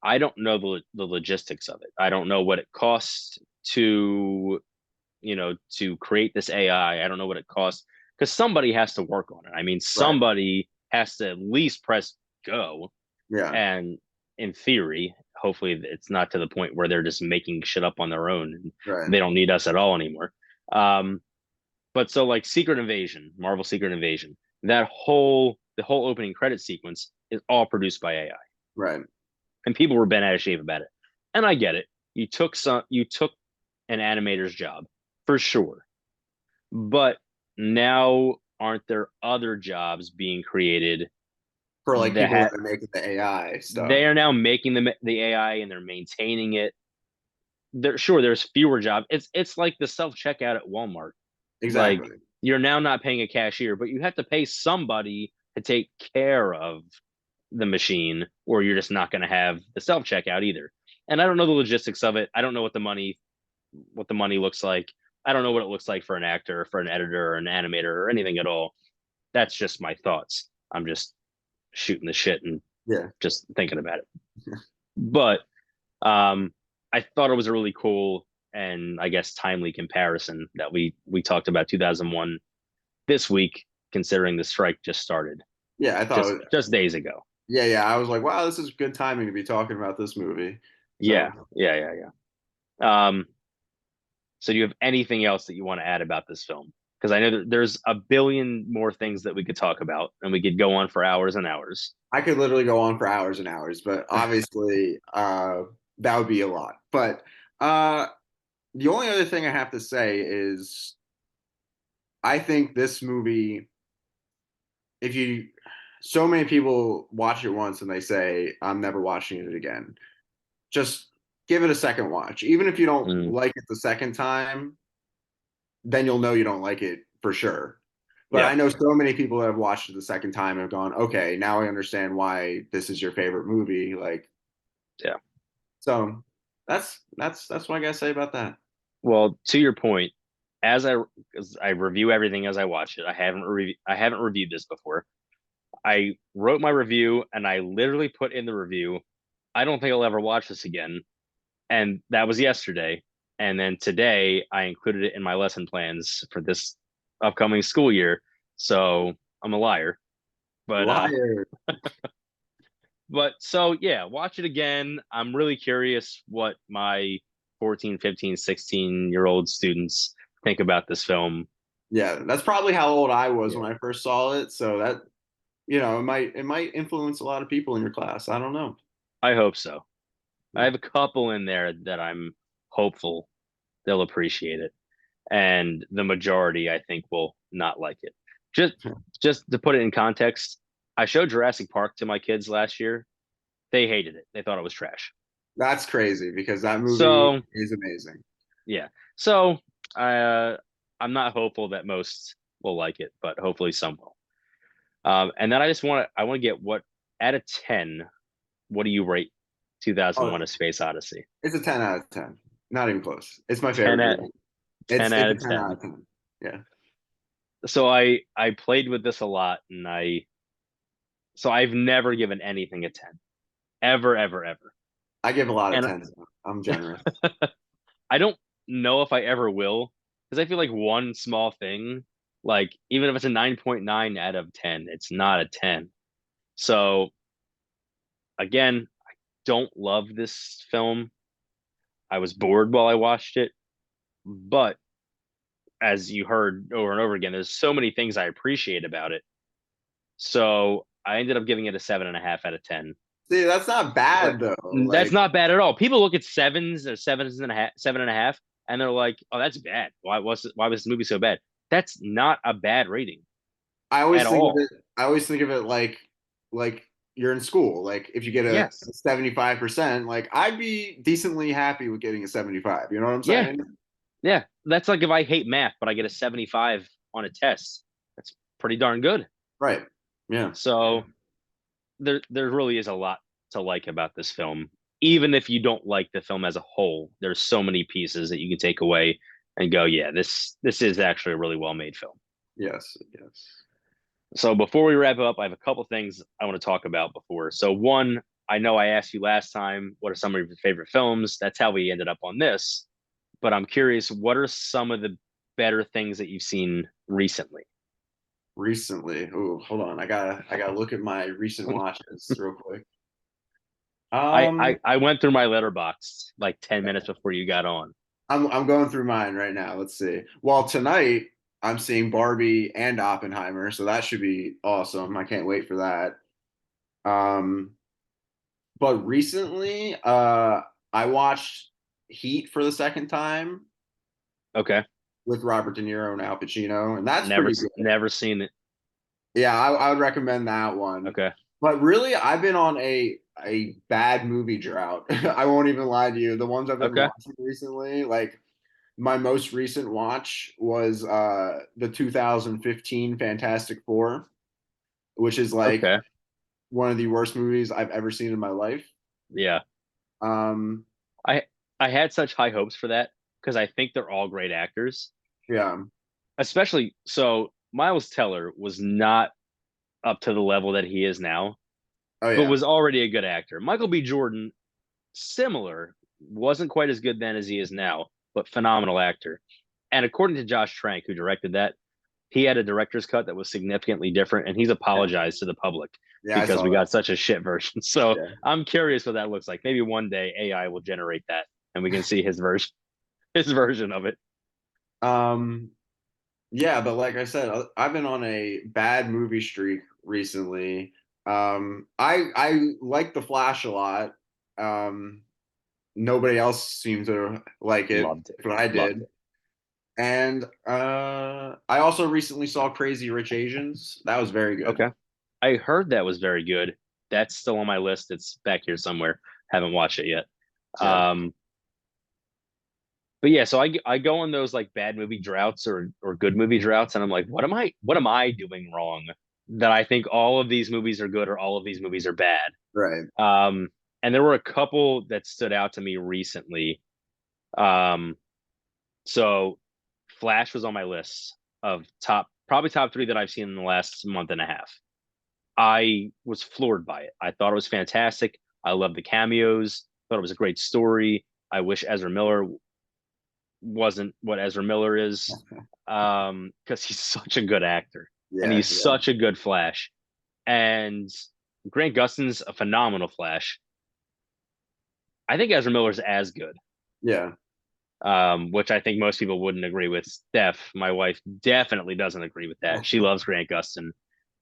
I don't know the logistics of it. I don't know what it costs to, to create this AI. I don't know what it costs because somebody has to work on it. I mean, Right. somebody has to at least press go. Yeah. And in theory, hopefully it's not to the point where they're just making shit up on their own and Right. they don't need us at all anymore. Um, but so like Secret Invasion, Marvel Secret Invasion, the whole opening credit sequence is all produced by AI. Right. And people were bent out of shape about it. And I get it. You took an animator's job for sure. But now aren't there other jobs being created For like that people that are making the AI stuff. they are now making the AI and they're maintaining it. There's fewer jobs. It's like the self checkout at Walmart. Like Exactly. you're now not paying a cashier, but you have to pay somebody to take care of the machine, or you're just not going to have the self checkout either. And I don't know the logistics of it. I don't know what the money looks like. I don't know what it looks like for an actor, for an editor, or an animator, or anything at all. That's just my thoughts. I'm just shooting the shit and Yeah. just thinking about it. But um, I thought it was a really cool and I guess timely comparison that we talked about 2001 this week, considering the strike just started Yeah. I thought, just days ago. yeah. Yeah. I was like, wow, this is good timing to be talking about this movie. Yeah, So yeah. So do you have anything else that you want to add about this film? Because I know that there's a billion more things that we could talk about, and we could go on for hours and hours. I could literally go on for hours and hours, but obviously, that would be a lot. But uh, the only other thing I have to say is I think this movie, if you, so many people watch it once and they say, I'm never watching it again. Just give it a second watch. Even if you don't Mm, like it the second time, then you'll know you don't like it for sure. But yeah, I know so many people that have watched it the second time and have gone, okay, now I understand why this is your favorite movie. Like, yeah. so that's what I gotta say about that. Well, to your point, as I review everything as I watch it, I haven't reviewed this before. I wrote my review and I literally put in the review, I don't think I'll ever watch this again. And that was yesterday. And then today I included it in my lesson plans for this upcoming school year. So I'm a liar. But Liar. so yeah, watch it again. I'm really curious what my 14, 15, 16-year-old students think about this film. Yeah, that's probably how old I was Yeah. when I first saw it. So that it might influence a lot of people in your class. I don't know. I hope so. I Yeah. have a couple in there that I'm hopeful they'll appreciate it. And the majority I think will not like it. Just just to put it in context, I showed Jurassic Park to my kids last year They hated it. They thought it was trash. That's crazy because that movie So is amazing. yeah. So I'm not hopeful that most will like it, but hopefully some will. And then I want to get what out of 10, what do you rate Oh, 2001: A Space Odyssey? it's a 10 out of 10. Not even close. It's my 10 favorite at movie. 10 It's out a of 10 out 10. of 10. Yeah. So I played with this a lot, and I've never given anything a 10, ever, ever, ever. I give a lot of And 10s. I'm generous. I don't know if I ever will, because I feel like one small thing, like even if it's a 9.9 out of 10, it's not a 10. So again, don't love this film. I was bored while I watched it, but as you heard over and over again, there's so many things I appreciate about it. So I ended up giving it a 7.5 out of 10. See, that's not But bad though. that's Like, not bad at all. People look at sevens or seven and a half, and they're like, "Oh, that's bad. Why was this movie so bad?" That's not a bad rating I always at think of all. it, I always think of it like you're in school. Like if you get a Yes. 75%, like I'd be decently happy with getting a 75. You know what I'm Yeah. saying? Yeah. That's like if I hate math, but I get a 75 on a test. That's pretty darn good. Right. Yeah. So there really is a lot to like about this film. Even if you don't like the film as a whole, there's so many pieces that you can take away and go, yeah, this is actually a really well made film. Yes. Yes. So before we wrap up, I have a couple things I want to talk about before. So one, I know I asked you last time, what are some of your favorite films? That's how we ended up on this. But I'm curious, what are some of the better things that you've seen recently? Recently. Oh, hold on. I gotta look at my recent watches real quick. I, Um, I I went through my letterbox like 10 minutes before you got on. I'm going through mine right now. Let's see. Well, tonight I'm seeing Barbie and Oppenheimer, so that should be awesome. I can't wait for that. Um, but recently, I watched Heat for the second time Okay. with Robert De Niro and Al Pacino, and that's pretty good. Never seen it. Yeah, I would recommend that one. Okay. But really, I've been on a bad movie drought. I won't even lie to you. The ones I've been Okay. watching recently, like my most recent watch was the 2015 Fantastic Four, which is like Okay. one of the worst movies I've ever seen in my life. Yeah. Um, I I had such high hopes for that because I think they're all great actors. yeah. Especially so Miles Teller was not up to the level that he is now, Oh but yeah. was already a good actor. Michael B. Jordan, similar, wasn't quite as good then as he is now, but phenomenal actor. And according to Josh Trank, who directed that, he had a director's cut that was significantly different, and he's Yeah. apologized to the public Yeah, I because saw we that. got such a shit version. So Yeah. I'm curious what that looks like. Maybe one day AI will generate that, and we can see his version of it. Um, yeah, but like I said, I've been on a bad movie streak recently. I like The Flash a lot. Um, Nobody else seemed to like it, Loved it. but I Loved did. it. And I also recently saw Crazy Rich Asians. That was very good. Okay. I heard that was very good. That's still on my list. It's back here somewhere. Haven't watched it yet. Yeah. Um, but yeah, so I go on those like bad movie droughts or good movie droughts, and I'm like, what am I doing wrong that I think all of these movies are good or all of these movies are bad? Right. Um, and there were a couple that stood out to me recently. Um, so Flash was on my list of probably top three that I've seen in the last month and a half. I was floored by it. I thought it was fantastic. I loved the cameos. Thought it was a great story. I wish Ezra Miller wasn't what Ezra Miller is, because he's such a good actor and Yeah, he's yeah, such a good Flash. And Grant Gustin's a phenomenal Flash. I think Ezra Miller's as good, yeah. which I think most people wouldn't agree with. Steph, my wife, definitely doesn't agree with that. She loves Grant Gustin,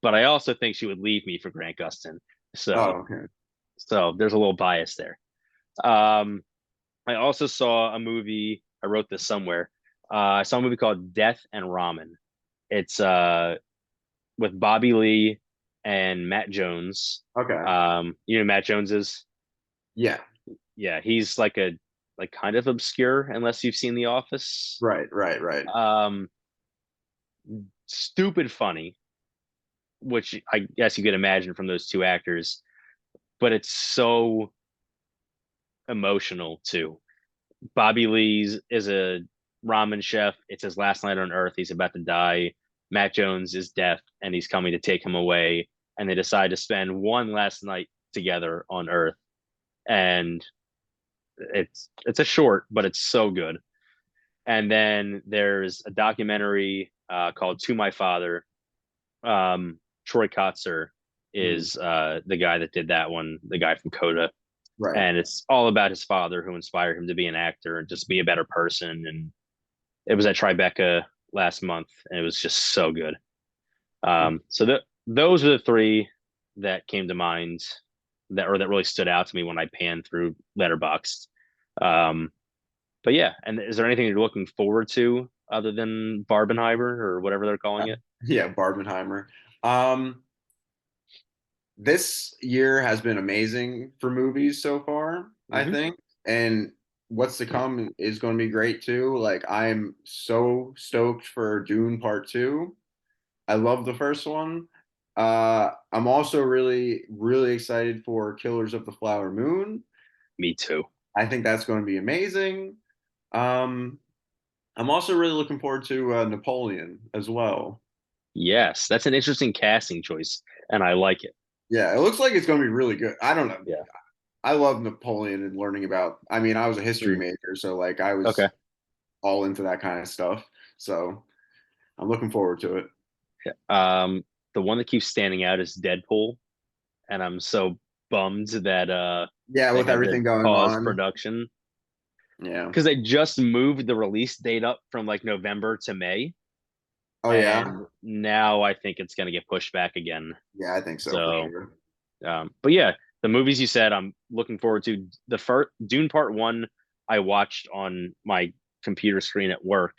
but I also think she would leave me for Grant Gustin. So, Oh, okay. so there's a little bias there. Um, I also saw a movie. I wrote this somewhere. I saw a movie called Death and Ramen. It's with Bobby Lee and Matt Jones. Okay. You know who Matt Jones is? Yeah. Yeah, he's like a like kind of obscure unless you've seen The Office. Right. Right. Right. Um, Stupid funny, which I guess you could imagine from those two actors, but it's so emotional too. Bobby Lee's is a ramen chef. It's his last night on Earth. He's about to die. Matt Jones is deaf, and he's coming to take him away. And they decide to spend one last night together on Earth. And it's a short, but it's so good. And then there's a documentary called "To My Father." Troy Kotzer Mm, is the guy that did that one, the guy from Coda, right. and it's all about his father who inspired him to be an actor and just be a better person. And it was at Tribeca last month, and it was just so good. So those are the three that came to mind that really stood out to me when I panned through Letterboxd. Um, but yeah, and is there anything you're looking forward to other than Barbenheimer or whatever they're calling it? Yeah, Barbenheimer. Um, this year has been amazing for movies so far, I Mm-hmm. think. And what's to come is going to be great too. Like I'm so stoked for Dune Part 2. I love the first one. I'm also really, really excited for Killers of the Flower Moon. Me too. I think that's going to be amazing. Um, I'm also really looking forward to Napoleon as well. Yes, that's an interesting casting choice, and I like it. Yeah, it looks like it's going to be really good. I don't know. Yeah. I love Napoleon and learning about. I mean, I was a history Mm, major, so like I okay. was all into that kind of stuff. So I'm looking forward to it. Yeah. The one that keeps standing out is Deadpool, and I'm so bummed that Yeah, they with had to everything going pause on. production Yeah. because they just moved the release date up from like November to May, Oh yeah. and now I think it's going to get pushed back again. Yeah, I think so for So, sure. but yeah, the movies you said I'm looking forward to. The first Dune Part One I watched on my computer screen at work,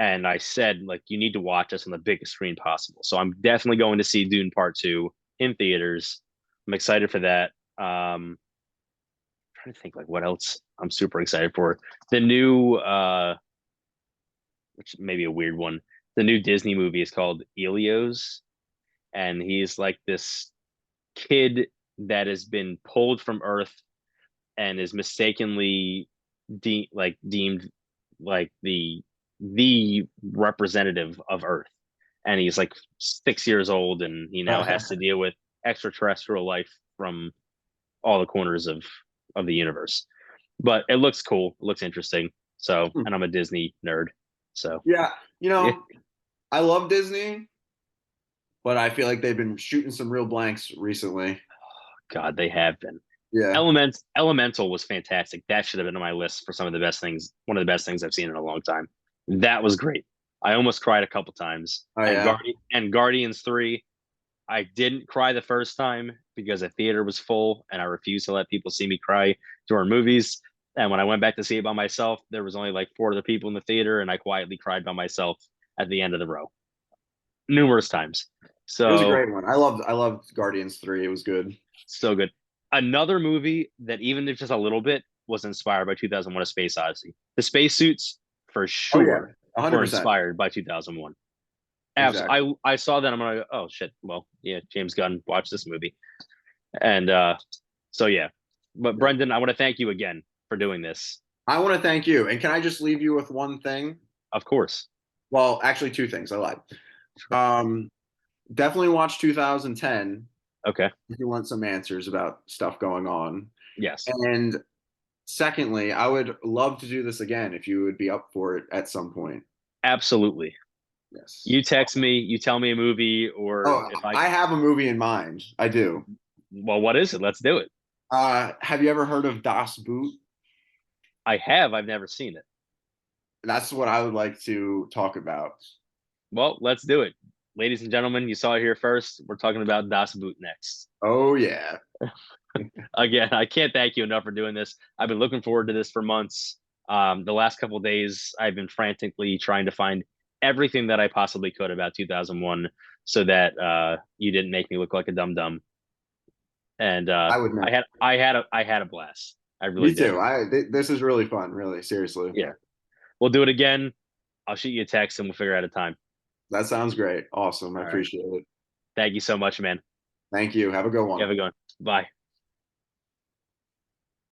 and I said like you need to watch this on the biggest screen possible. So I'm definitely going to see Dune Part Two in theaters. I'm excited for that. Trying to think like what else I'm super excited for. The new which may be a weird one. The new Disney movie is called Elios, and he's like this kid that has been pulled from Earth and is mistakenly deemed like the representative of Earth. And he's like 6 years old, and he now has to deal with extraterrestrial life from all the corners of the universe. But it looks cool. It looks interesting. So, and I'm a Disney nerd. So, Yeah, you yeah. know, I love Disney, but I feel like they've been shooting some real blanks recently. God, they have been. Yeah. Elemental was fantastic. That should have been on my list for some of the best things, one of the best things I've seen in a long time. That was great. I almost cried a couple times. Oh And yeah. Guardians 3, I didn't cry the first time because the theater was full and I refused to let people see me cry during movies. And when I went back to see it by myself, there was only like four other people in the theater, and I quietly cried by myself at the end of the row numerous times. It was a So great one. I loved Guardians 3. It was good. so good. Another movie that even if just a little bit was inspired by 2001: A Space Odyssey. The spacesuits for Oh yeah. sure were 100%. inspired by 2001. Exactly. Absolutely. I saw that. I'm gonna go, oh shit. Well, yeah, James Gunn watched this movie. And so yeah. But Yeah. Brendan, I want to thank you again for doing this. I want to thank you. And can I just leave you with one thing? Of course. Well, actually two things. I lied. Sure. Um, Definitely watch 2010 Okay. if you want some answers about stuff going on. Yes. And secondly, I would love to do this again if you would be up for it at some point. Absolutely. Yes. You text me, you tell me a movie, or Oh, if I I have a movie in mind. I do. well, what is it? Let's do it. Have you ever heard of Das Boot? I have. I've never seen it. That's what I would like to talk about. Well, let's do it. Ladies and gentlemen, you saw it here first. We're talking about Das Boot next. Oh yeah. Again, I can't thank you enough for doing this. I've been looking forward to this for months. The last couple of days, I've been frantically trying to find everything that I possibly could about 2001 so that you didn't make me look like a dum dum. And I would know. I had a blast. I really Me did. too. This is really fun, really, seriously. Yeah. We'll do it again. I'll shoot you a text and we'll figure out a time. That sounds great. Awesome. I All right. appreciate it. Thank you so much, man. Thank you. Have a good You one. have a good one. Bye.